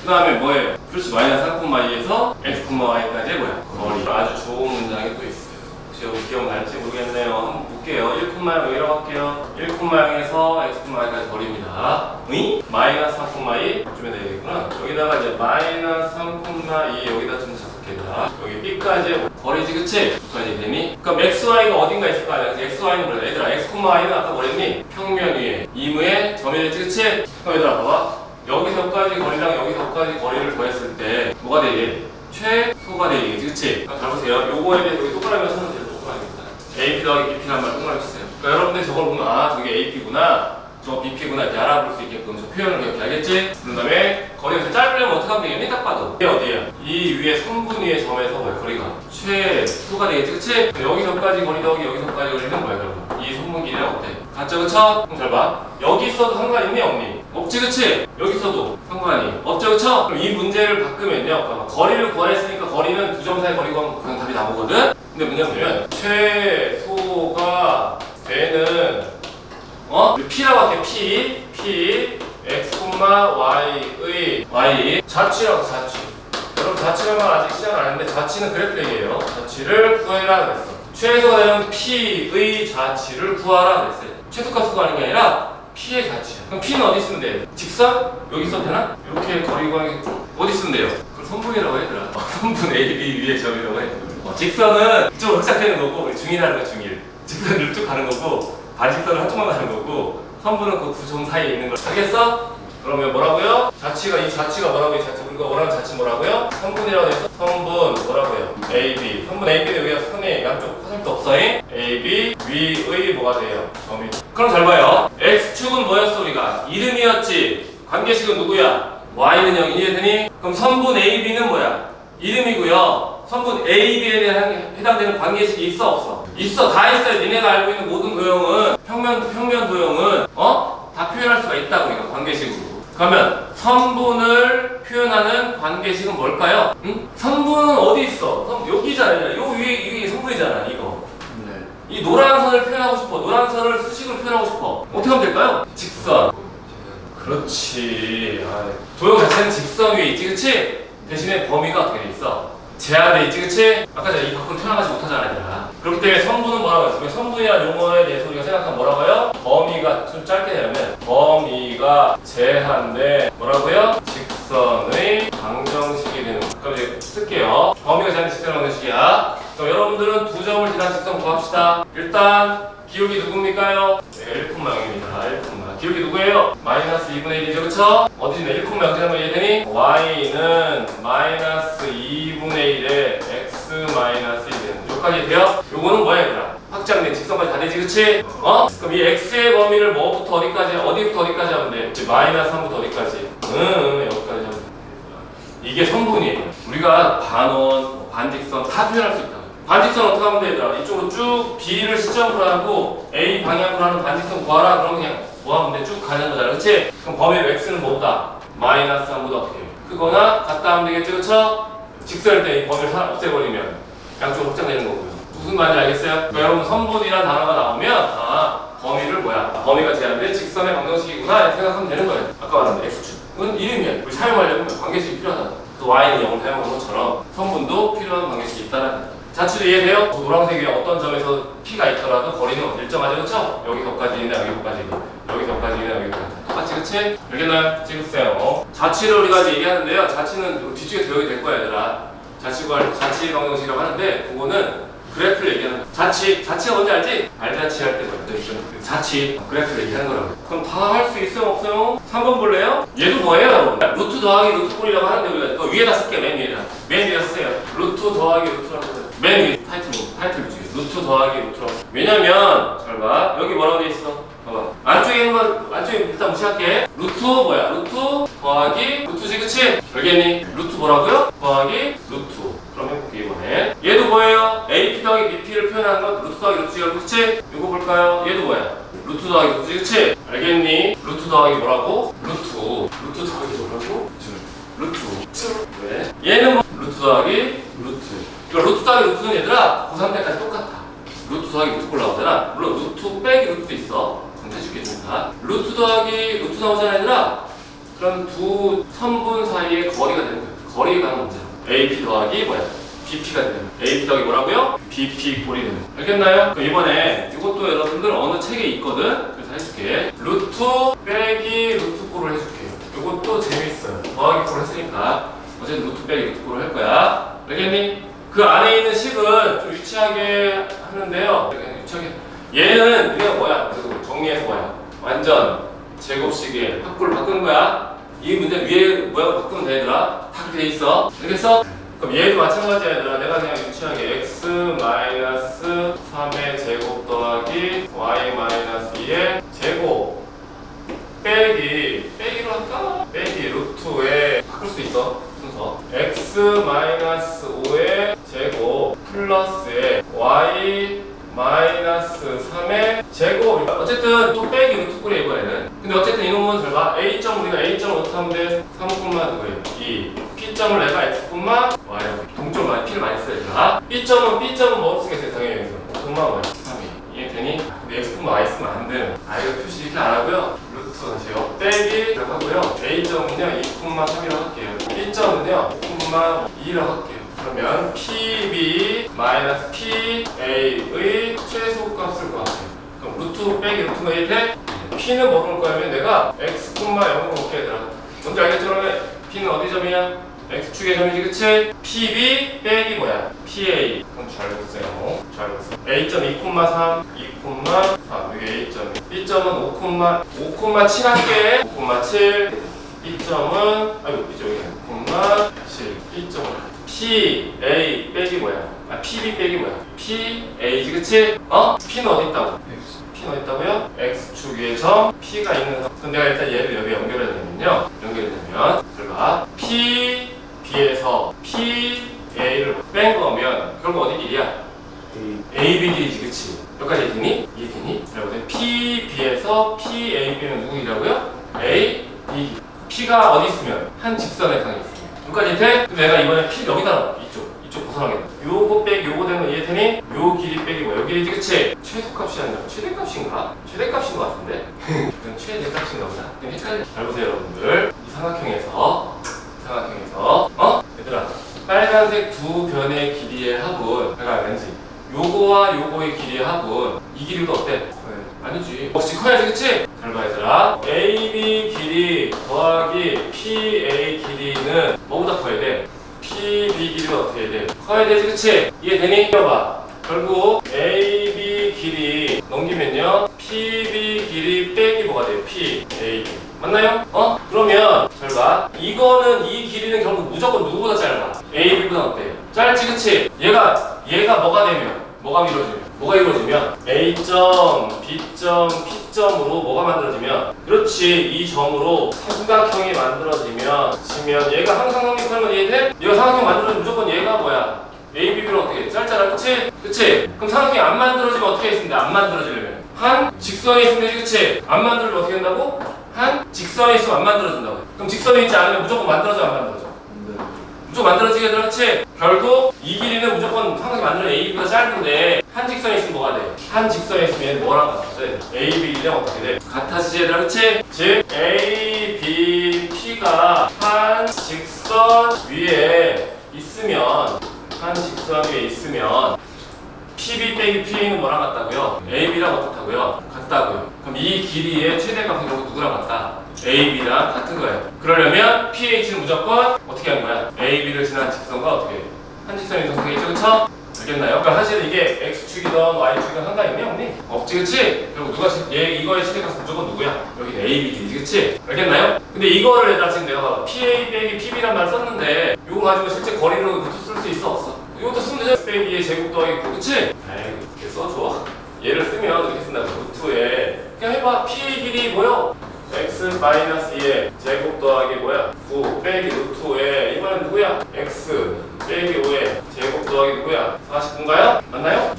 그 다음에 뭐예요? 그렇지. 마이너스 3,2에서 x, y까지의 뭐야? 거리. 아주 좋은 문장이 또 있어요. 혹시 여기 기억날지 모르겠네요. 한번 볼게요. 1,0 여기라고 할게요. 1,0에서 x, y까지 거리입니다. 응? 마이너스 3,2 이쯤에 되겠구나. 여기다가 이제 마이너스 3,2 여기다 좀 작곡해라. 여기 b까지 거리지, 그치? 붙어야지 되니? 그럼 x, y가 어딘가 있을 거 아니야. 그래서 x, y는 뭐래? 얘들아, x, y는 아까 뭐랬니? 평면 위에 이무의 점이 됐지, 그치? 그럼 얘들아, 봐봐. 여기서까지 거리랑 여기서까지 거리를 더했을 때 뭐가 되지? 최소가 되지, 그치? 잘 보세요. 요거에 대해 여기 동그라미 쓰면 돼요. 동그라미입니다. AP 더하기 BP란 말 동그라미 치세요. 그러니까 여러분들 저걸 보면 아, 저게 AP구나, 저 BP구나 이렇게 알아볼 수 있게끔 저 표현을 이렇게 알겠지? 그런 다음에 거리가 짧으려면 어떻게 하면 되겠니? 딱 봐도 이게 어디야? 이 위에 선분 위의 점에서 뭐야? 거리가 최소가 되겠지, 그치? 여기서까지 거리 더하기 여기서까지 거리는 뭐야, 여러분? 이 선분 길이랑 어때? 같죠, 그쵸? 그럼 잘 봐. 여기 있어도 상관 있니, 없니? 없지, 그치? 여기 있어도 상관이 없죠, 그쵸? 그럼 이 문제를 바꾸면요, 거리를 구하랬으니까 거리는 두 점 사이 거리가 그냥 답이 나오거든? 근데 뭐냐면 최소가 되는 P라고 할게. P x, y의 y 자취라고. 자취. 여러분 자취라는 말 아직 시작 안 했는데 자취는 그래프 얘기예요. 자취를 구해라 그랬어. 최소가 되는 P의 자취를 구하라 그랬어요. 최소값 구하는 게 아니라 P의 자취야. 그럼 P는 어디 쓰면 돼? 직선? 여기 써도 되나? 이렇게 거리 구하기 어디 쓰면 돼요? 그걸 선분이라고 해더라. 선분 A, B 위의 점이라고 해. 직선은 이쪽으로 흑착되는 거고 중이라는 거 중일. 직선은 이쪽 가는 거고 반직선은 한쪽만 가는 거고 선분은 그 두 점 사이에 있는 걸. 알겠어? 그러면 뭐라고요? 자취가 이 자취가 뭐라고요? 자취 우리가 원하는 자취 뭐라고요? 선분이라고 해서 선분 뭐라고요? AB. 선분 AB는 여기가 선이 양쪽 화살도 없어요. AB 위의 뭐가 돼요? 점이. 그럼 잘 봐요. X축은 뭐였어 우리가? 이름이었지. 관계식은 누구야? Y는 0이 이해되니? 그럼 선분 AB는 뭐야? 이름이고요. 선분 AB에 해당되는 관계식이 있어 없어? 있어. 다 있어요. 니네가 알고 있는 모든 도형은 평면 도형은 다 표현할 수가 있다고 이거 관계식으로. 그러면 선분을 표현하는 관계식은 뭘까요? 응? 선분은 어디 있어? 여기잖아요. 요 위에 이게 선분이잖아. 이거. 네. 이 노란 선을 표현하고 싶어. 노란 선을 수식으로 표현하고 싶어. 어떻게 하면 될까요? 직선. 그렇지. 도형 자체는 직선 위에 있지, 그치? 대신에 범위가 어떻게 돼 있어? 제한돼 있지, 그치? 아까 전에 이 밖으로 튀어나가지 못하잖아, 얘들아. 그렇기 때문에 선분은 뭐라고 했어? 선분이라는 용어에 대해서 우리가 생각하면 뭐라고 해요? 범위가 좀 짧게 되면 범위가 제한돼 뭐라고요? 직선의 방정식이 되는 거. 그럼 이제 쓸게요. 범위가 제한된 직선의 방정식이야. 그럼 여러분들은 두 점을 지난 직선 구합시다. 일단 기울기 누굽니까요? 네, 1,0입니다. 1,0. 기울기 누구예요? 마이너스 2분의 1이죠, 그쵸? 어디 지내? 1,0 지난 거 이해되니? y는 마이너스 2분의 1에 x 마이너스 1은 여기까지 돼요? 요거는 뭐야, 얘들아? 확장된 직선까지 다 되지, 그치? 그럼 이 x의 범위를 뭐부터 어디까지, 어디부터 어디까지 하면 돼? 마이너스 3부터 어디까지? 여기까지 하면 돼. 이게 선분이에요. 우리가 반원, 반직선 다 표현할 수 있다. 반직선 어떻게 하면 돼, 얘들아? 이쪽으로 쭉 B를 시점으로 하고 A 방향으로 하는 반직선 구하라. 그러면 그냥 뭐 하면 돼? 쭉 가는 거잖아, 그치? 그럼 범위의 x는 뭐보다? 마이너스 3보다 어떻게 해요? 크거나 같다 하면 되겠죠, 그쵸? 직선일 때 이 범위를 없애버리면 양쪽으로 확장되는 거고요. 무슨 말인지 알겠어요? 그러니까 여러분 선분이라는 단어가 나오면 범위를 뭐야? 범위가 제한된 직선의 방정식이구나 이렇게 생각하면 되는 거예요. 아까 말한 x축은 이름이야. 우리 사용하려면 관계식이 필요하다. 또 y는 0을 사용하는 것처럼 선분도 필요한 관계식이 있다는 거예요. 자취도 이해돼요? 노란색 위에 어떤 점에서 P가 있더라도 거리는 일정하죠, 그쵸? 여기서까지는 여기서까지, 여기서까지는 여기서까지. 똑같이, 그치? 알겠나요? 찍으세요. 자취를 우리가 이제 얘기하는데요. 자취는 뒤쪽에 도형이 될 거야, 얘들아. 자취 방정식이라고 하는데, 그거는 그래프를 얘기하는 거야. 자취가 뭔지 알지? 알자취 할 때 먼저 자취, 그래프를 얘기하는 거라고. 그럼 다 할 수 있어요, 없어요? 3번 볼래요? 얘도 뭐예요, 여러분? 루트 더하기 루트 꼴이라고 하는데, 우리가 위에다 쓸게요, 맨 위에다. 맨 위에다 쓰세요. 루트 더하기 루트라고 써요. 맨 위에 타이틀 중에 루트 더하기 루트라고. 왜냐면 잘 봐. 여기 뭐라고 돼 있어? 봐봐. 안쪽에 있는 거 안쪽에 일단 무시할게. 루트 뭐야? 루트 더하기 루트지, 그치? 알겠니? 루트 뭐라고요? 더하기 루트. 그럼 해볼게 이번에. 얘도 뭐예요? AP 더하기 BP를 표현하는 건 루트 더하기 루트지, 그치? 이거 볼까요? 얘도 뭐야? 루트 더하기 루트지, 그치? 알겠니? 루트 더하기 뭐라고? 루트 더하기 뭐라고? 루트. 왜? 얘는 뭐? 루트 더하기 루트. 그러니까 루트 더하기 루트는 얘들아 고3 때까지 똑같아. 루트 더하기 루트 꼴 나오잖아. 물론 루트 빼기 루트도 있어. 해주겠습니다. 루트 더하기 루트 나오잖아, 얘들아. 그럼 두 선분 사이의 거리가 되는 거야. 거리에 관한 문제야. AP 더하기 뭐야? BP가 되는. AP 더하기 뭐라고요? BP 꼴이 되는. 알겠나요? 그럼 이번에 이것도 여러분들 어느 책에 있거든? 그래서 해줄게. 루트 빼기 루트 꼴을 해줄게요. 이것도 재밌어요. 더하기 꼴을 했으니까 어쨌든 루트 빼기 루트 꼴을 할 거야. 알겠니? 그 안에 있는 식은 좀 유치하게 하는데요. 유치하게. 얘는 그냥 뭐야? 그래서 정리해서 뭐야? 완전 제곱식의 합골을 바꾸는 거야. 이 문제 위에 모양을 바꾸면 되더라. 다 그렇게 돼 있어. 알겠어? 그럼 얘도 마찬가지야 얘들아. 내가 그냥 유치하게 x-3의 제곱 더하기 y-2의 제곱 빼기로 할까? 빼기 루트에 바꿀 수 있어 순서. x-5의 제곱 플러스에 y-3의 제곱. 어쨌든 또 빼기 루트 꼴이야 이번에는. 근데 어쨌든 이놈은 잘 봐. A점 우리가 A점을 어떻게 하면 돼? 3,9예요 2. P점을 내가 X뿐만 Y라고. 동점을 많이 P를 많이 써야 돼. B점은 뭐 쓰겠어요 당연히 여기서 5,9 Y 3이. 이해되니? 근데 X뿐만 Y 쓰면 안 되는. 이거 표시 이렇게 안 하고요. 루트 하세요. 빼기라고 하고요. A점은요 2,3이라고 할게요. B점은요 5,2라고 할게요. 그러면 PB 마이너스 PA의 최소값을 구하세요. 그럼 루트 빼기 루트가 1돼? P는 뭐 그럴 거냐면 내가 X,0으로 놓게 얘들아. 뭔지 알겠죠? 그러면 P는 어디 점이야? X축의 점이지 그치? PB 빼기 뭐야? PA. 그건 잘 보세요. 잘 보세요. A점 2,3 이게 A점이. B점은 5,7 할게. 5,7. B점은 B점 여기 5,7. B점은 PA 빼기 뭐야? PB 빼기 뭐야? PA지 그치? P는 어디 있다고? P는 어디 있다고요? X축의 점 P가 있는 점. 그럼 내가 일단 얘를 여기 연결해야 되면요. 들어가 PB에서 PA를 뺀 거면 결국 어디 길이야? AB 길이지 그치? 여기까지 이해되니? 여러분 PB에서 PAB는 누구 길이라고요? A, B. P가 어디 있으면? 한 직선의 상에 있으면. 여기까지 이해? 근데 내가 이번에 P 여기다 이쪽 벗어나겠다. 요거 빼기 요거 되면 이해되니? 요 길이 빼기 뭐야? 요 길이지 그치? 최소값이 아니라 최대값인가? 최대값인 것 같은데? 그럼 최대값인가 보다. 그럼 헷갈려. 잘 보세요 여러분들. 이 삼각형에서 얘들아 빨간색 두 변의 길이의 합은 내가 왠지 요거와 요거의 길이의 합은 이 길이도 어때? 아니지. 역시 커야지 그치? 잘 봐 얘들아. AB 길이 더하기 PA 길이는 뭐보다 커야 돼? PB 길이가 어떻게 해야 돼? 커야 되지 그치? 이해되니? 봐봐. 결국 AB 길이 넘기면요 PB 길이 빼기 뭐가 돼요? PA 맞나요? 그러면 잘 봐. 이거는 이 길이는 결국 무조건 누구보다 짧아? AB보다 어때요? 짧지 그치? 얘가 뭐가 되면? 뭐가 이루어지면 A점, B점, P점으로 뭐가 만들어지면 그렇지 이 점으로 삼각형이 만들어지면 얘가 항상 삼각형이면 이해돼? 얘가 삼각형 만들어지면 무조건 얘가 뭐야? ABB로 어떻게 해? 짧잖아 그치? 그럼 삼각형이 안 만들어지면 어떻게 했습니다? 안 만들어지려면 한 직선에 있으면 되지 그치? 안 만들어지면 어떻게 된다고? 한 직선에 있으면 안 만들어진다고. 그럼 직선에 있지 않으면 무조건 만들어져 안 만들어져? 무조건 만들어지게 되나 그치? 결국 이 길이는 무조건 삼각형이 만들어진 AB보다 짧은데 한 직선에 있으면 뭐가 돼? 한 직선에 있으면 얘는 뭐랑 같아져야 돼? AB 길이랑 어떻게 돼? 같아지지 얘들아 그치? 즉 AB, P가 한 직선 위에 있으면 PB 빼기 PA는 뭐랑 같다고요? AB랑 어떻다고요? 같다고요. 그럼 이 길이의 최대값은 결국 누구랑 같다? AB랑 같은 거예요. 그러려면 PH는 무조건 어떻게 하는 거야? AB를 지난 직선과 어떻게 해요? 한 직선이 동생이죠 그쵸? 알겠나요? 그러니까 사실 이게 X축이든 Y축이든 상관이 있니 없니? 없지 그치? 그리고 이거의 최대값은 무조건 누구야? 여기 AB 길이지 그치? 알겠나요? 근데 이거를 지금 내가 PA 빼기 PB란 말 썼는데 이거 가지고 실제 거리로 쓸 수 있어 없어? 이것도 쓰면 되죠? 빼기의 제곱 더하기 9 그치? 에이 이렇게 써줘. 얘를 쓰면 이렇게 쓴다고 루트에 그냥 해봐. PA 길이 뭐요? X-2의 제곱 더하기 뭐야? 9 빼기 루트 5에 이번엔 누구야? X 빼기 5의 제곱 더하기 누구야? 49인가요? 맞나요?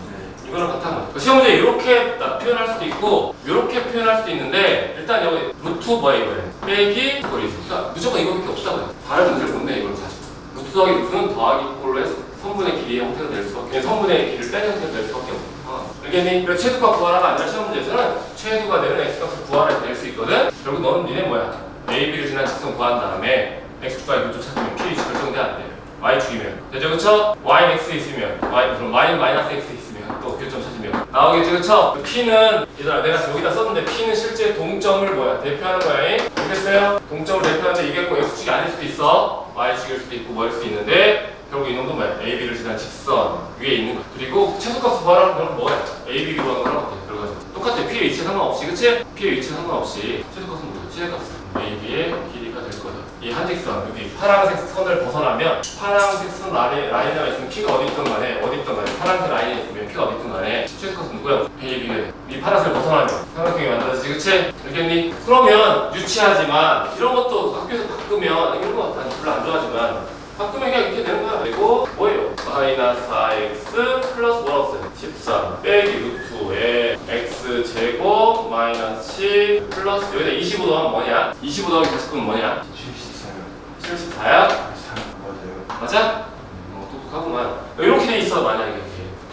이거는 같은 거. 시험 문제 이렇게 표현할 수도 있고 이렇게 표현할 수도 있는데 일단 여기 루트 뭐야 이거예요? 빼기 거리지. 그러니까 무조건 이거밖에 없다고요. 다른 문제를 못 내 이걸 사실. 루트 더하기 루트는 더하기 꼴로 해서 성분의 길이의 형태로 낼 수밖에 성분의 길이를 빼는 형태로 낼 수밖에 없어. 알겠니? 그래서 최소값 구하라가 아니라 시험 문제에서는 최소가 되는 x값을 구하라 될 수 있거든? 결국 너는 니네 뭐야? AB를 지난 직선 구한 다음에 x축과 이쪽 찾으면 PH 결정 결정돼 안 돼? y축이면 되죠, 그쵸? y는 x 있으면 그럼 y는 마이너스 x 있으면 또 교점 찾으면 나오겠지, 그쵸? p는 얘들아 내가 여기다 썼는데 p는 실제 동점을 뭐야? 대표하는 거야. 알겠어요? 동점을 대표하는데 이게 꼭 x축이 아닐 수도 있어. y축일 수도 있고 뭐일 수도 있는데 결국 이놈도 뭐야? a, b를 지난 직선 위에 있는 거야. 그리고 최소값을 구하라는 건 뭐야? a, b 구하는 거랑 같아. 결과적으로 똑같아. p의 위치에 상관없이, 그치? p의 위치에 상관없이 최소값은 뭐야? 최대값은 a, b의 길이가 될 거다. 이 한직선, 여기 파란색 선을 벗어나면 파란색 선 라인에 있으면 p가 어디 있든 간에 파란색 라인에 있으면 p가 어디 있든 간에 최소값은 누구야? a, b가 돼. 이 파란색을 벗어나면 삼각형이 만들어지지, 그치? 알겠니? 그러면 유치하지만 이런 것도 학교에서 바꾸면 이런 거 난 별로 안 좋아하지만 바꾸면 그냥 이렇게 되는 거야. 그리고 뭐예요? 마이너스 4x 플러스 뭐라고 써요? 13 빼기 루트에 x제곱 마이너스 10 플러스 여기다 25 더하면 뭐냐? 25 더하기 49는 뭐냐? 74요. 74야? 맞아요. 맞아? 똑똑하구만. 이렇게 돼 있어 만약에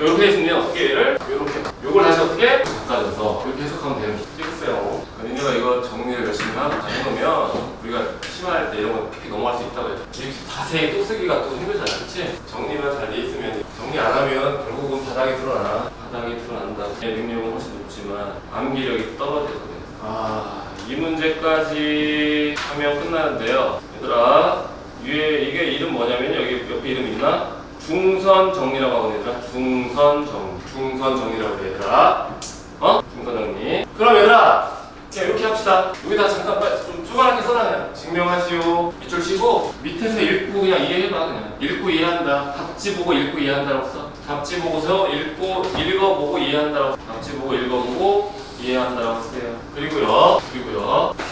이렇게 돼 있으면 어떻게 얘를 이렇게 요걸 다시 어떻게 바꿔줘서 이렇게 해석하면 되는 거지. 찍었어요. 은희가 이거 정리를 열심히 해놓으면 우리가 심할 때 이런 거 깊이 넘어갈 수 있다고 해요. 이렇게 자세히 또 쓰기가 또 힘들잖아, 그치? 정리만 잘 돼 있으면 정리 안 하면 결국은 바닥이 드러나. 바닥이 드러난다. 내 능력은 훨씬 높지만 암기력이 떨어져서 그래. 이 문제까지 하면 끝나는데요. 얘들아 위에 이게 이름 뭐냐면 여기 옆에 이름 있나? 중선 정리라고 하거든 얘들아. 중선 정리라고 해 얘들아. 중선 정리. 그럼 얘들아 그냥 이렇게 합시다. 여기다 잠깐 좀 조그맣게 써놔요. 증명하시오. 밑줄 치고 밑에서 읽고 그냥 이해해봐. 그냥 읽고 이해한다. 답지 보고 읽고 이해한다라고 써. 답지 보고서 읽어보고 이해한다라고. 답지 보고 읽어보고 이해한다라고 쓰세요. 그리고요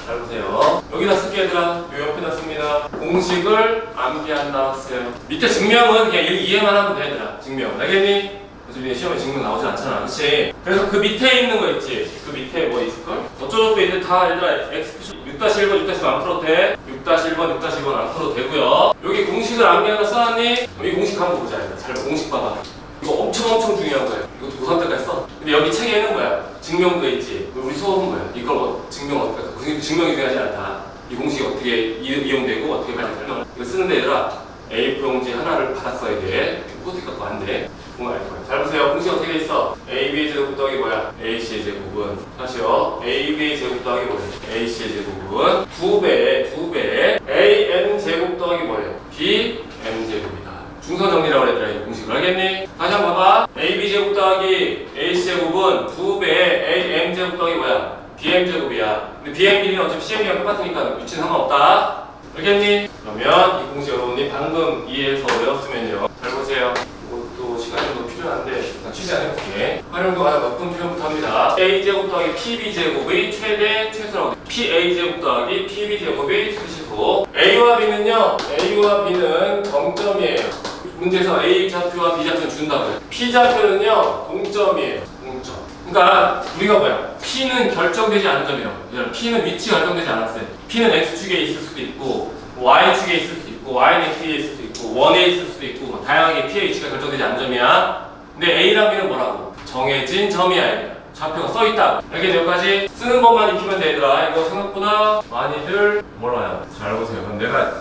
잘 보세요. 여기다 쓸게 얘들아. 요 옆에다 씁니다. 공식을 암기한다라고 써요. 밑에 증명은 그냥 이해만 하면 돼 얘들아. 증명 알겠니? 그래서 시험에 증명 나오진 않잖아, 그치? 그래서 그 밑에 있는 거 있지? 그 밑에 뭐 있을걸? 어쩌고 있는데 다 얘들아 x 6-1번, 6-1번 안 풀어도 돼. 6-1번, 6-1번 안 풀어도 되고요. 여기 공식을 암기하다 써놨니? 여기 공식 한번 보자 얘들아. 잘 봐, 공식 봐봐. 이거 엄청 중요한 거야. 이것도 고3 때까지 써. 근데 여기 책에는 뭐야? 증명도 있지. 우리 수업은 뭐야? 이걸 뭐 증명 어떻게 할까? 그 증명이 중요하지 않다. 이 공식이 어떻게 이용되고 어떻게 빨리 설명을. 이거 쓰는데 얘들아 A4용지 하나를 받았어야 돼. 포스트잇 갖고 안 돼. 보면 알 거야. 잘 보세요. 공식 어떻게 돼 있어? AB의 제곱 더하기 뭐야? AC의 제곱은 다시요. AB의 제곱 더하기 뭐야? AC의 제곱은 2배 AM 제곱 더하기 뭐예요? BM 제곱이다. 중선 정리라고 그랬더라 이 공식을. 알겠니? 다시 한번 봐봐. AB 제곱 더하기 AC 제곱은 2배의 AM 제곱 더하기 뭐야? BM 제곱이야. 근데 BM 길이는 어차피 CM이랑 똑같으니까 위치는 상관없다. 알겠니? 그러면 이 공식 여러분이 방금 이해해서 외웠으면요. 잘 보세요. 이것도 시간이 좀 필요한데 일단 취재 안 해볼게. 활용도가 몇분 표현부터 합니다. A제곱 더하기 PB제곱의 최대최소라고. PA제곱 더하기 PB제곱의 최시소. A와 B는요. A와 B는 정점이에요. 문제에서 A 좌표와 B 좌표는 준다고요. P 좌표는요. 동점이에요. 동점. 그러니까 우리가 뭐야? P는 결정되지 않은 점이라고. P는 위치 결정되지 않았어요. P는 X축에 있을 수도 있고 Y축에 있을 수도 있고 Y는 X에 있을 수도 있고 원에 있을 수도 있고 뭐 다양하게 P의 위치가 결정되지 않은 점이야. 근데 A랑 B는 뭐라고? 정해진 점이야. 좌표가 써있다. 알겠지? 여기까지 쓰는 것만 익히면 돼 얘들아. 이거 생각보다 많이들 몰라요. 잘 보세요. 그럼 내가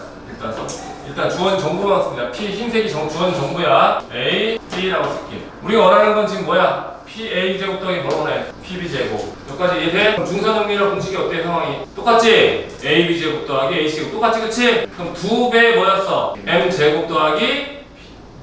일단 주원 정보만 씁니다. P 흰색이 주원 정보야. A, B라고 쓸게. 우리가 원하는 건 지금 뭐야? PA 제곱 더하기 뭐라고 해? PB 제곱. 여기까지 이해돼? 그럼 중선 정리랑 공식이 어때 상황이? 똑같지? AB 제곱 더하기 AC 제곱 똑같지, 그치? 그럼 2배 뭐였어? M 제곱 더하기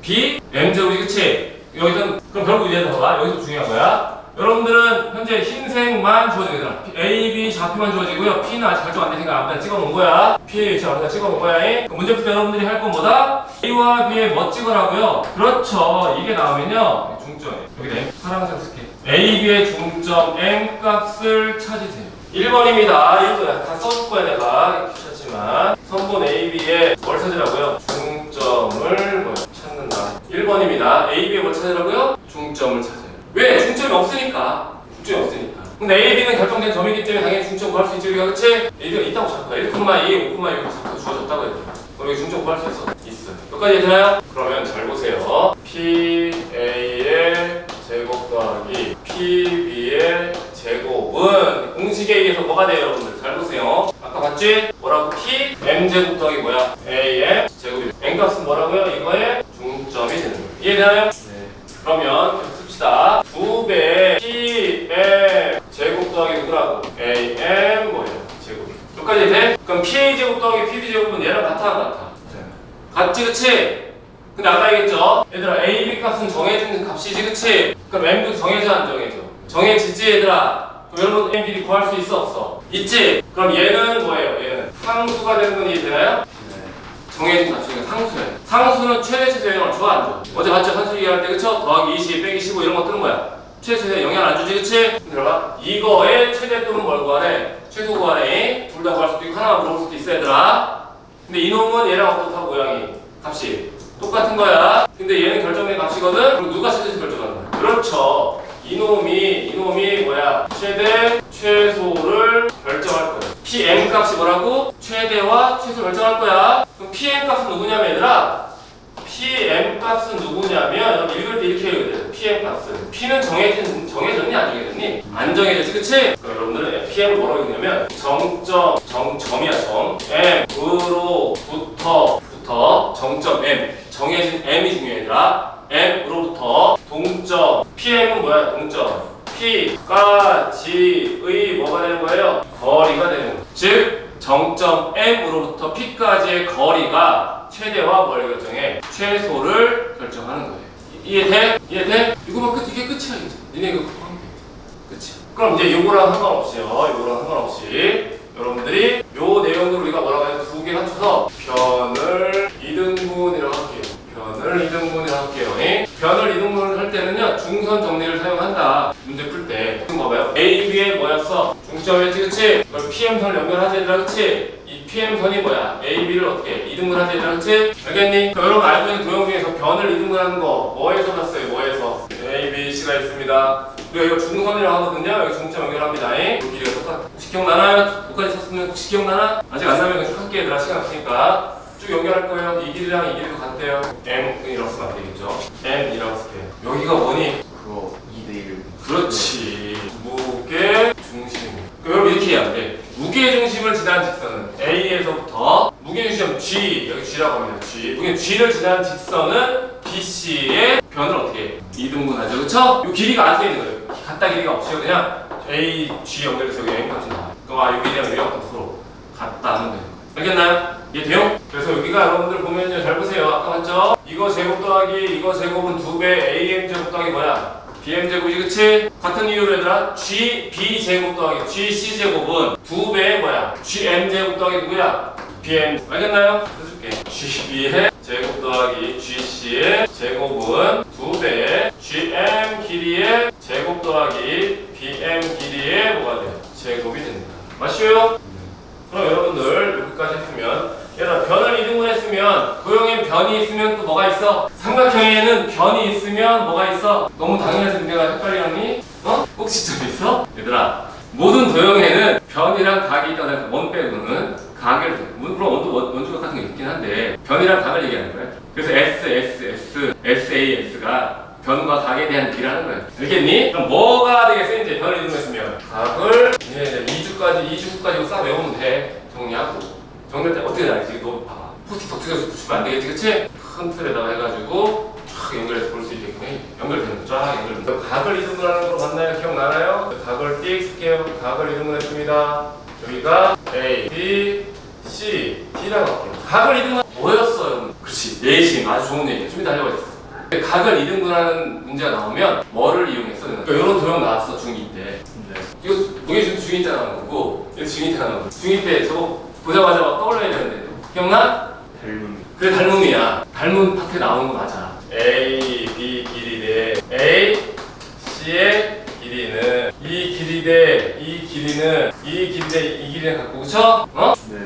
B M 제곱이, 그치? 여기서 그럼 결국 이제 봐봐. 여기서 중요한 거야. 여러분들은 현재 흰색만 주어지거든. A, B 좌표만 주어지고요. P는 아직 결정 안 되니까 앞에다 찍어놓은 거야. P의 위치 앞에다 찍어놓은 거야. 문제풀 때 여러분들이 할 건 뭐다? A와 B에 뭐 찍으라고요? 그렇죠. 이게 나오면요. 중점. 여기네. 파란색 쓸게. A, B의 중점 M 값을 찾으세요. 1번입니다. 1번 다 써줄 거야 내가. 귀찮지만. 선본 A, B에 뭘 찾으라고요? 중점을 뭐 찾는다. 1번입니다. A, B에 뭘 찾으라고요? 중점을 찾아요. 왜? 중점이 없으니까. 중점이 없으니까. 근데 A, B는 결정된 점이기 때문에 당연히 중점 구할 수 있지 우리가, 그치? A가 있다고 잡고 1,2, 5,6 잡고 주어졌다고 해야 돼. 그럼 여기 중점 구할 수 있어? 있어. 여기까지 되나요? 그러면 잘 보세요. PA의 제곱 더하기 PB의 제곱은 공식에 의해서 뭐가 돼요 여러분들? 잘 보세요. 아까 봤지? 뭐라고? P M 제곱 더하기 뭐야? AM 제곱이 M 값 제곱은 얘랑 같아 안 같아? 같지 그치? 근데 아까 얘기했죠? 얘들아 A, B 값은 정해진 값이지 그치? 그럼 M도 정해져 안 정해져? 정해지지 얘들아. 그럼 여러분 M, B 구할 수 있어 없어? 있지? 그럼 얘는 뭐예요? 얘는 상수가 되는 건 이해되나요? 정해진 값이니까 상수예요. 상수는 최대 최소 영향을 줘 안 줘? 어제 봤죠? 산수 얘기할 때 그쵸? 더하기 20, 빼기 15 이런 거 뜨는 거야. 최대 최소 영향 안 주지 그치? 들어봐. 이거의 최대 또는 뭘 구하래? 최소 구하래. 둘 다 구할 수도 있고 하나만 물어볼 수도 있어 얘들아. 근데 이놈은 얘랑 어떻다 모양이? 값이 똑같은 거야. 근데 얘는 결정된 값이거든? 그럼 누가 최대에서 결정하는 거야? 그렇죠. 이놈이 뭐야? 최대, 최소를 결정할 거야. PM 값이 뭐라고? 최대와 최소 결정할 거야. 그럼 PM 값은 누구냐면 얘들아, PM 값은 누구냐면 여러분 읽을 때 이렇게 읽어야 돼요. PM 값은 P는 정해졌니 안 정해졌니? 안 정해졌지 그치? 그럼 여러분들은 PM을 뭐라고 읽냐면 정점이야 점 M으로부터 정점 M 정해진 M이 중요해 얘들아. M으로부터 동점 PM은 뭐야? 동점 P까지의 뭐가 되는 거예요? 거리가 되는 거예요. 즉 정점 M으로부터 P까지의 거리가 최대와 뭘 결정해? 최소를 결정하는 거예요. 이해돼? 이해돼? 이거만 이게 끝이야 이제. 니네 이거 하면 돼. 끝이야. 그럼 이제 요거랑 상관없이 여러분들이 요 내용으로 우리가 뭐라고 해서 두 개 합쳐서 변을 이등분이라고 할게요. 변을 이등분을 할 때는요 중선 정리를 사용한다. 문제 풀 때. 지금 봐봐요. A, B에 뭐였어? 중점이었지 그치? 그걸 PM선을 연결하지 얘들아 그치? 이 PM선이 뭐야? A, B를 어떻게? 이등분하지 얘들아 그치? 알겠니? 그럼 여러분 알고 있는 도형 중에서 변을 이등분하는 거 뭐에서 봤어요? 뭐에서? A, B, C가 있습니다. 그리고 이거 중선이라고 하거든요. 여기 중점 연결합니다. 이 길이가 똑같아. 혹시 기억나나요? 여기까지 썼으면 혹시 기억나나? 아직 안 나면 계속 할게 얘들아. 시간 없으니까 쭉 연결할 거예요. 이 길이랑 이 길이도 같대요. M이라고 쓰면 안 되겠죠? M이라고 쓸게요. 여기가 뭐니? 그거 2대1. 그렇지. 무게 중심. 여러분 이렇게 해야 돼. 무게 중심을 지난 직선은 A에서부터 무게 중심 G 여기 G라고 합니다. G. 무게 G를 지난 직선은 BC의 변을 어떻게 해? 이등분하죠. 그쵸? 이 길이가 안 쓰이는 거예요. 같다 길이가 없이요. 그냥 A, G 연결해서 여기 M 값이 나와. 그럼 이 길이랑 여기가 서로 같다 하는 거예요. 알겠나요? 이해돼요? 그래서 여기가 여러분들 보면요. 잘 보세요. 아까 봤죠? 이거 제곱 더하기 이거 제곱은 2배 AM 제곱 더하기 뭐야? BM 제곱이지 그치? 같은 이유로 얘들아 G, B 제곱 더하기 G, C 제곱은 2배의 뭐야? GM 제곱 더하기 누구야? BM. 알겠나요? 해줄게. G의 제곱 더하기 GC의 제곱은 2배의 GM 길이의 제곱 더하기 BM 길이의 뭐가 돼요? 제곱이 됩니다. 맞죠? 그럼 여러분들 여기까지 했으면 얘들아 변을 이등분했으면 도형엔 변이 있으면 또 뭐가 있어? 삼각형에는 변이 있으면 뭐가 있어? 너무 당연해서 내가 헷갈리니? 꼭지점 있어? 얘들아 모든 도형에는 변이랑 각이 있다는 원 빼고는 각을 물론 원주각 같은 게 있긴 한데 변이랑 각을 얘기하는 거야. 그래서 SAS가 변과 각에 대한 얘기를 하는 거야. 알겠니? 그럼 뭐가 되겠어? 이제 변을 이등분했으면 각을 이제 2주까지 싹 외우면 돼. 정리하고 정리할 때 어떻게 알지? 너 봐봐. 포스트 더 붙이면 안 되겠지, 그치? 큰 틀에다가 해가지고 쫙 연결해서 볼 수 있게끔 연결되는 거 쫙 연결되는 거. 각을 이등분하는 거 맞나요? 기억나나요? 각을 띡 쓸게요. 각을 이등분했습니다. 여기가 A, B, C, D라고 할게요. 각을 이등분 뭐였어요? 그렇지, 내심 아주 좋은 얘기야. 좀 이따 하려고 했어. 각을 이등분하는 문제가 나오면 뭐를 이용했어? 그러니까 이런 도형 나왔어 중2 때. 이거 무게중 중2 때 나온 거고 이거 중2 때 나온 거. 중2 때 저거 보자마자 막 떠올려야 되는데 기억나? 닮은. 그래 닮음이야. 닮은 파트에 나오는 거 맞아. A, B 길이 대 A, C의 길이는 이 길이 대 이 길이는 이 길이 대 이 길이는 같고 그쵸? 어? 네.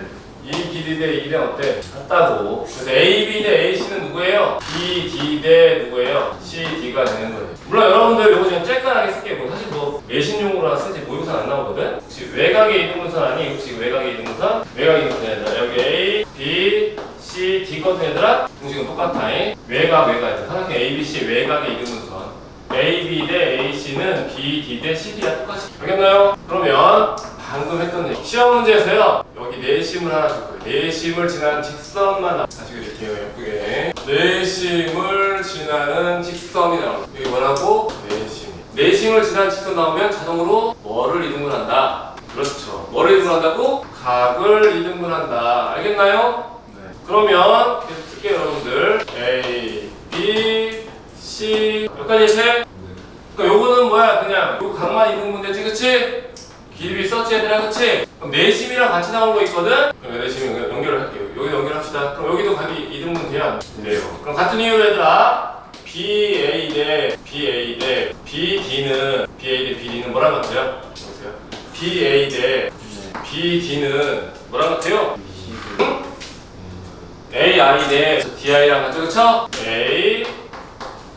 이 길이 대 이 길이는 어때? 같다고. 그래서 A, B 대 A, C는 누구예요? B, D 대 누구예요? C, D가 되는 거예요. 물론 여러분들 이거 지금 쬐깐하게 쓸게요. 뭐 사실 뭐 예신용으로 쓰지 모의고사 안 나오거든? 혹시 외곽의 이등분선 아니? 혹시 외곽의 이등분선? 외곽의 이등분선 얘들아. 여기 A, B, C, D거든 얘들아? 공식은 똑같아. 외곽. 삼각형 A, B, C 외곽의 이등분선. A, B 대 A, C는 B, D 대 C, D랑 똑같이. 알겠나요? 그러면 방금 했던 얘기. 시험 문제에서요. 여기 내심을 하나 줄 거예요. 내심을 지난 직선만 다시 그릴게요. 예쁘게. 내심을 지나는 직선이 나옵니다. 여기 뭐라고? 내심. 내심을 지난 직선 나오면 자동으로 뭐를 이등분한다? 그렇죠. 뭐를 이등분한다고? 각을 이등분한다. 알겠나요? 네. 그러면 계속 쓸게요 여러분들. A, B, C 여기까지 세? 그러니까 요거는 뭐야 그냥 요 각만 이등분되지 그치? 길이 썼지 얘들아 그치? 그럼 내심이랑 같이 나온 거 있거든? 그럼 내심 연결을 할게요. 여기 연결합시다. 그럼 여기도 각이 이등분 돼야 안 돼요. 그럼 같은 이유로 얘들아 BA 대 BA 대 BD는 BA 대 BD는 뭐랑 같아요? 보세요. BA 대 BD는 뭐랑 같아요? AI 대 DI랑 같죠 그쵸? A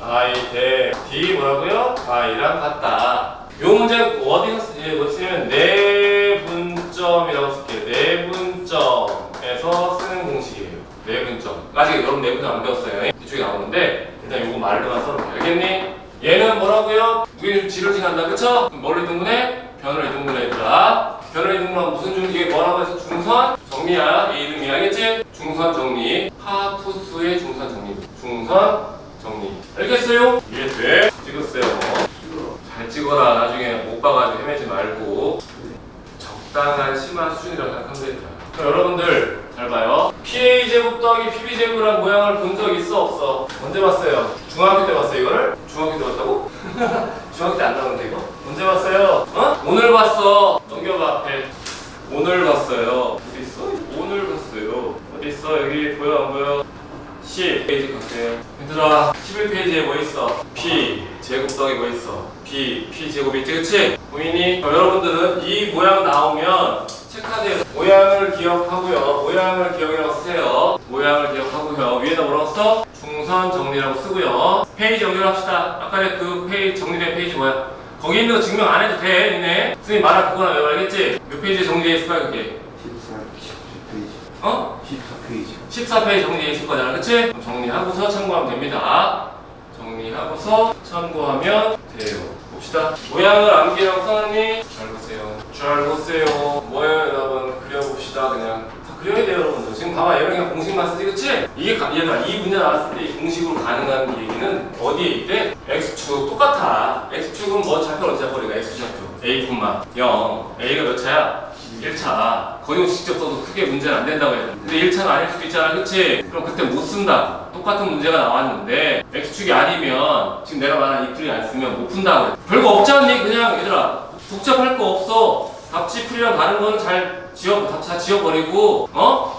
I 대 D 뭐라고요? I랑 같다. 요 문제 어디서 쓰냐면 내분점이라고 쓸게요. 내분점에서 쓰는 공식이에요. 내분점. 아직 여러분 내분점 안 배웠어요. 이쪽에 나오는데 일단 요거 말로만 써볼게요. 알겠니? 얘는 뭐라고요? 우리 지를 지난다. 그쵸? 그럼 뭐를 이등분해? 변을 이등분해 얘들아. 변을 이등분하면 무슨 중식이 뭐라고 해서 중선? 정리야. 이 이름이 알겠지? 중선 정리. 하프수의 중선 정리. 중선 정리. 알겠어요? 이해돼? 찍었어요. 잘 찍어라. 나중에 못 봐가지고 헤매지 말고 적당한 심화 수준이라고 생각하면 되니까. 그럼 여러분들 잘 봐요. PA제곱 더하기 PB제곱이라는 모양을 본 적 있어 없어? 언제 봤어요? 중학교 때 봤어요 이거를? 중학교 때 봤다고? 중학교 때 안 나오는데 이거? 언제 봤어요? 어? 오늘 봤어. 넘겨봐 앞에. 오늘 봤어요. 어디 있어? 오늘 봤어요. 어디 있어? 여기 보여 안 보여? 10페이지 갈게요. 얘들아 11페이지에 뭐 있어? P 제곱 더하기 뭐 있어? B P제곱이 있지 그치? 보이니? 여러분들은 이 모양 나오면 체크하세요. 모양을 기억하고요. 모양을 기억이라고 쓰세요. 모양을 기억하고요. 위에다 뭐라고 써? 중선 정리라고 쓰고요. 페이지 연결합시다. 아까 그 페이지 정리된 페이지 뭐야? 거기 있는 거 증명 안 해도 돼 니네. 선생님 말할 그거나 외워 알겠지? 몇 페이지에 정리돼 있을 거야 그게? 14페이지. 어? 14페이지. 14페이지 정리해 있을 거잖아, 그치? 그럼 정리하고서 참고하면 됩니다. 정리하고서 참고하면 돼요. 봅시다. 모양을 암기라고 써놨니? 잘 보세요. 잘 보세요. 뭐예요, 여러분? 그려봅시다, 그냥. 다 그려야 돼요, 여러분들. 지금 봐봐, 얘는 그냥 공식만 쓰지, 그치? 이게, 얘가 이 문제 나왔을 때 이 공식으로 가능한 얘기는 어디에 있대? X축 똑같아. X축은 뭐 좌표 어디 좌표리가 X축 좌표. A, 0. A가 몇 차야? 1차. 거의 직접 써도 크게 문제는 안 된다고 해요. 근데 1차는 아닐 수도 있잖아, 그치? 그럼 그때 못 쓴다. 똑같은 문제가 나왔는데 X축이 아니면 지금 내가 말한 이 풀이 안 쓰면 못 푼다고 해요. 별거 없지 않니? 그냥 얘들아 복잡할 거 없어. 답지풀이랑 다른 거는 잘 다 지워버리고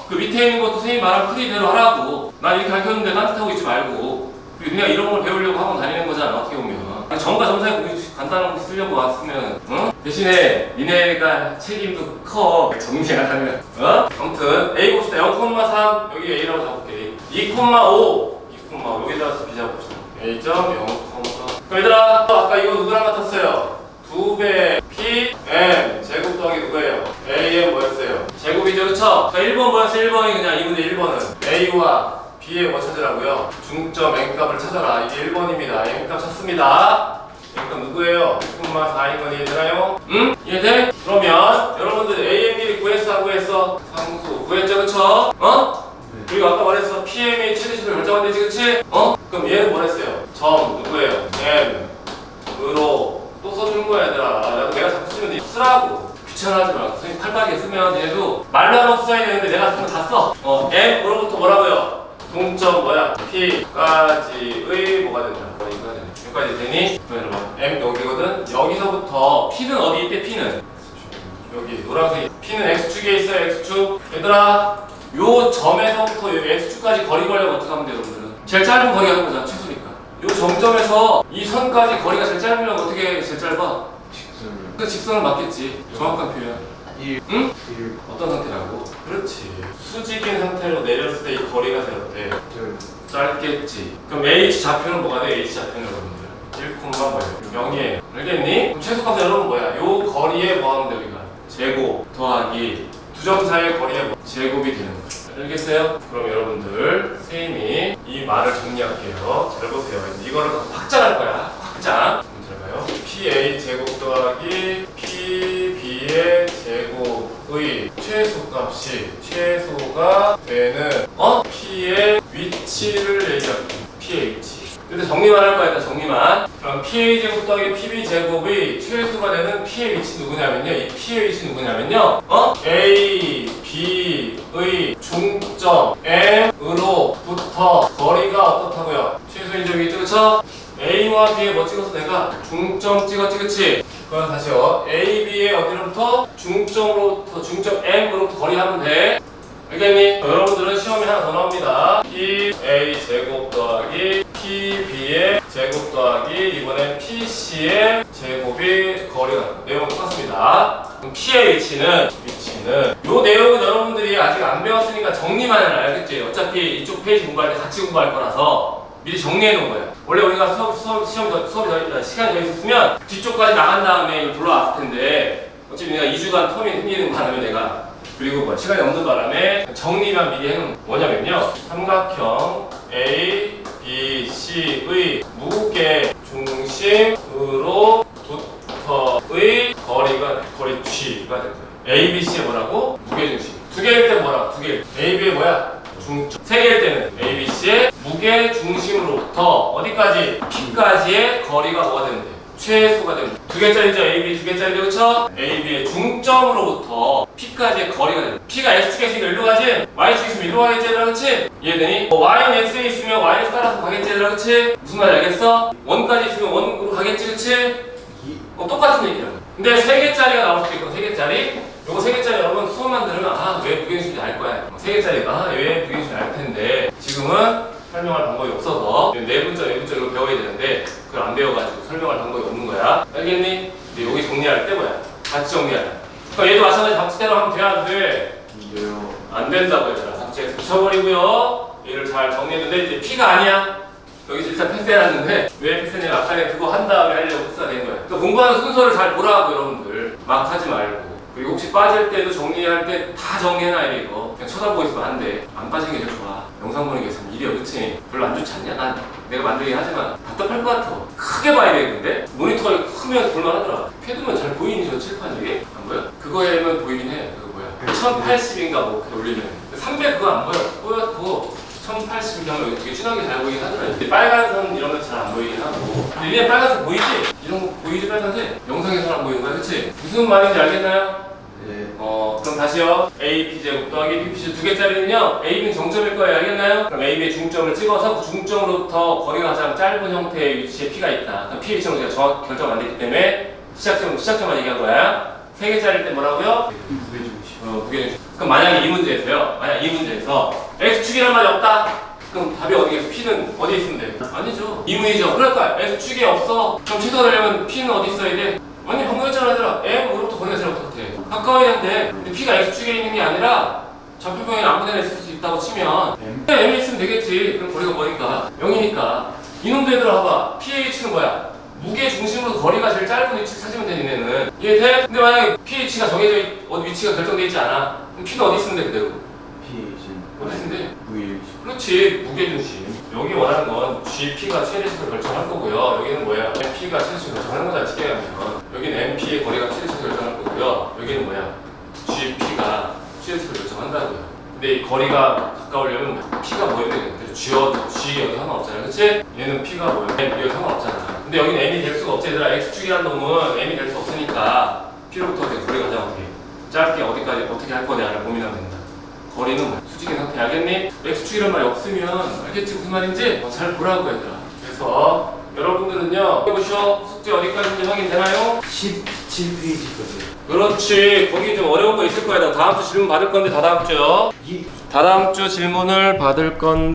그 밑에 있는 것도 선생님 말한 풀이대로 하라고. 난 이렇게 가르쳤는데 딴짓하고 있지 말고. 그냥 이런 걸 배우려고 학원 다니는 거잖아, 어떻게 보면. 전과 점사에 간단한 거 쓰려고 왔으면 대신에 니네가 책임도 커. 정리 안 하면 아무튼 A 봅시다. 0,3 여기 A라고 잡을게. 2,5 여기다가 B 잡읍시다. A.0,3 그럼 얘들아 아까 이거 누구랑 같았어요? 2배 PM 제곱 더하기 누구예요? AM 뭐였어요? 제곱이죠 그쵸? 자 1번 뭐였어요? 1번이 그냥 이 문제 1번은 A와 B의 뭐 찾으라고요? 중점 N값을 찾아라. 이게 1번입니다. N값 찾습니다. N값 누구예요? 2,4인 건 이해되나요? 응? 이해돼? 그러면 여러분들 AMB를 구했어 안 구했어? 상수 구했죠 그쵸? 그리고 아까 말했어 PM이 최대식을 결정한대지 그치? 그럼 얘는 뭐랬어요? 점 누구예요? M으로 또 써주는 거야 얘들아. 내가 자꾸 쓰면 돼. 쓰라고. 귀찮아하지 말고. 선생님 팔빠르게 쓰면 얘도 말로 하면 써야 되는데 내가 쓰면 다 써. M으로부터 뭐라고요? 동점 뭐야? P까지의 뭐가 된다? 여기까지 되니? M 여기거든? 여기서부터 P는 어디 있대? P는 여기 노란색 P는 X축에 있어요 X축. 얘들아 요 점에서부터 요 X축까지 거리 걸려면 어떻게 하면 돼요 여러분들은? 제일 짧은 거리가 해보자 최소니까. 요 정점에서 이 선까지 거리가 제일 짧으려면 어떻게 제일 짧아? 직선을. 그 직선을 맞겠지. 정확한 표현. 1. 응? 어떤 상태라고? 그렇지. 수직인 상태로 내렸을 때 이 거리가 제일 어때? 짧겠지. 그럼 H 좌표는 뭐가 돼? H 좌표는 여러분들 1, 뭐예요? 0이에요. 알겠니? 그럼 최소값은 여러분 뭐야? 요 거리에 뭐 하면 돼 우리가? 제곱 더하기 두 점 사이의 거리에 뭐? 제곱이 되는 거예요. 알겠어요? 그럼 여러분들 선생님이 이 말을 정리할게요. 잘 보세요. 이거를 확장할 거야. 확장. 잘 봐요. PA 제곱 더하기 PB의 제곱의 최소값이 최소가 되는 P의 위치를 얘기할게요. P의 위치. 근데 정리만 할 거야. 일단 정리만. 그럼 PA 제곱 더하기 PB 제곱의 최소가 되는 P의 위치 누구냐면요. 이 P의 위치 누구냐면요. A, B의 중점 M으로부터 거리가 어떻다고요? 최소인 적이 있죠, 그쵸? A와 B에 뭐 찍어서 내가 중점 찍었지, 그치? 그럼 다시요. A, B의 어디로부터? 중점으로부터, 중점 M으로부터 거리 하면 돼. 알겠니? 여러분들은 시험에 하나 더 나옵니다. PA 제곱 더하기 PB의 제곱 더하기 이번엔 PC의 제곱이 거리가 내용은 똑같습니다. 그럼 P의 위치는 요 내용은 여러분들이 아직 안 배웠으니까 정리만 해라. 알겠지? 어차피 이쪽 페이지 공부할 때 같이 공부할 거라서 미리 정리해 놓은 거야. 원래 우리가 수업이 시간이 더 있었으면 뒤쪽까지 나간 다음에 돌아왔을 텐데 어차피 내가 2주간 텀이 생기는 바람에 내가 그리고 뭐 시간이 없는 바람에 정리만 미리 해놓은 뭐냐면요. 삼각형 A, B, C의 무게 중심으로부터의 거리 G가 될 거예요. A, B, C의 뭐라고? 무게 중심. 두 개일 때 뭐라고? 두 개. A, B의 뭐야? 중점. 세 개일 때는 A, B, C의 무게 중심으로부터 어디까지? P까지의 거리가 뭐가 되면 돼요? 최소가 됩니다. 두 개짜리죠? A, B 두 개짜리죠? 그쵸? A, B의 중점으로부터 P까지의 거리가 됩니다. P가 X축에 있으니까 일로 가지? Y축에 있으면 일로 가겠지 얘들아, 그치? 이해되니? Y는 X에 있으면 Y에서 따라서 가겠지 얘들아, 그치? 무슨 말인지 알겠어? 1까지 있으면 1으로 가겠지, 그치? 똑같은 얘기라고. 근데 세 개짜리가 나올 수도 있고, 세 개짜리? 요거 세 개짜리 여러분 수업만 들으면 왜 무게중심인지 알 거야. 세 개짜리가 왜 무게중심인지 알 텐데 지금은 설명할 방법이 없어서 내분적으로 배워야 되는데 그걸 안 배워가지고 설명할 방법이 없는 거야. 알겠니? 근데 여기 정리할 때 뭐야? 같이 정리하자. 그러니까 얘도 마찬가지 박스대로 하면 돼야 돼. 안 된다고 얘들아. 박스에서 붙여버리고요. 얘를 잘 정리했는데 이제 P가 아니야. 여기서 일단 패스해놨는데 왜 패스했냐면 아까 그거 한 다음에 하려고 패스가 된 거야. 그러니까 공부하는 순서를 잘 보라고 여러분들. 막 하지 말고. 그리고 혹시 빠질 때도 정리할 때 다 정리해놔야 돼 이거. 그냥 쳐다보고 있으면 안 돼. 안 빠지는 게 제일 좋아. 영상 보는 게 참 일이야, 그치? 별로 안 좋지 않냐? 난 내가 만들긴 하지만 답답할 것 같아. 크게 봐야 되는데 모니터가 크면 볼만하더라. 패드면 잘 보이니 저 칠판 이게? 안 보여? 그거에만 보이긴 해. 그거 뭐야? 1080인가 뭐 그렇게 올리면 300 그거 안 보여. 뽀얗고 1080 하면 되게 진하게 잘 보이긴 하더라. 빨간 선 이런 거 잘 안 보이긴 하고. 근데 빨간색 보이지? 이런 거 보이지 빨간색? 영상에서는 안 보이는 거야, 그치? 무슨 말인지 알겠나요? 네. 그럼 다시요. AP 제곱 더하기 PPC 두 개짜리는요. AB는 정점일 거예요. 알겠나요? 그럼 AB의 중점을 찍어서 그 중점으로부터 거리가 가장 짧은 형태의 위치에 P가 있다. 그럼 P 위치는 우리가 정확히 결정 안 됐기 때문에 시작점만 얘기한 거야. 세 개짜리일 때 뭐라고요? 무게 중심. 무게 중심. 그럼 만약에 이 문제에서 X축이란 말이 없다. 그럼 답이 어디겠어? P는 어디에 있으면 돼? 아니죠. 이문이죠. 그럴까? X축이 없어. 그럼 취소하려면 P는 어디 있어야 돼? 아니 방금 했잖아 얘들아. M으로부터 거리가 제일 어떻게 돼? 가까워야 되는데 근데 P가 X축에 있는 게 아니라 좌표평에 아무 데나 있을 수 있다고 치면 M에 있으면 되겠지. 그럼 거리가 뭐니까? 0이니까. 이놈도 얘들아 봐봐. pH는 뭐야? 무게 중심으로 거리가 제일 짧은 위치를 찾으면 돼 니네는. 이해돼? 근데 만약에 pH가 정해져 어디 위치가 결정돼 있지 않아. 그럼 P는 어디 있으면 돼 그대로? pH는 어디 있으면 돼? 무게 중심. 그렇지. 무게 중심. 여기 원하는 건 GP가 최대치를 결정할 거고요. 여기는 뭐야? MP가 최대치를 결정하는 거잖아. 쉽게 하면. 여기는 MP의 거리가 최대치를 결정할 거고요. 여기는 뭐야? GP가 최대치를 결정한다고요. 근데 이 거리가 가까우려면 P가 뭐여야 되겠는데? G 여기 상관없잖아. 그치? 얘는 P가 뭐야? M 여기 상관없잖아. 근데 여기는 M이 될 수가 없지 얘들아. X축이라는 놈은 M이 될 수 없으니까 P로부터 거리가 가장 짧게 어디까지 어떻게 할 거냐를 고민하면 된다. 거리는 뭐야? 수직인 상태 알겠니? X축이란 말이 없으면 알겠지 무슨 말인지? 잘 보라고 얘들아. 그래서 여러분들은요 해보시오. 숙제 어디까지인지 확인되나요? 17페이지까지. 그렇지. 거기 좀 어려운 거 있을 거야. 나 다음 주 질문 받을 건데 다다음 주요. 다다음 주 질문을 받을 건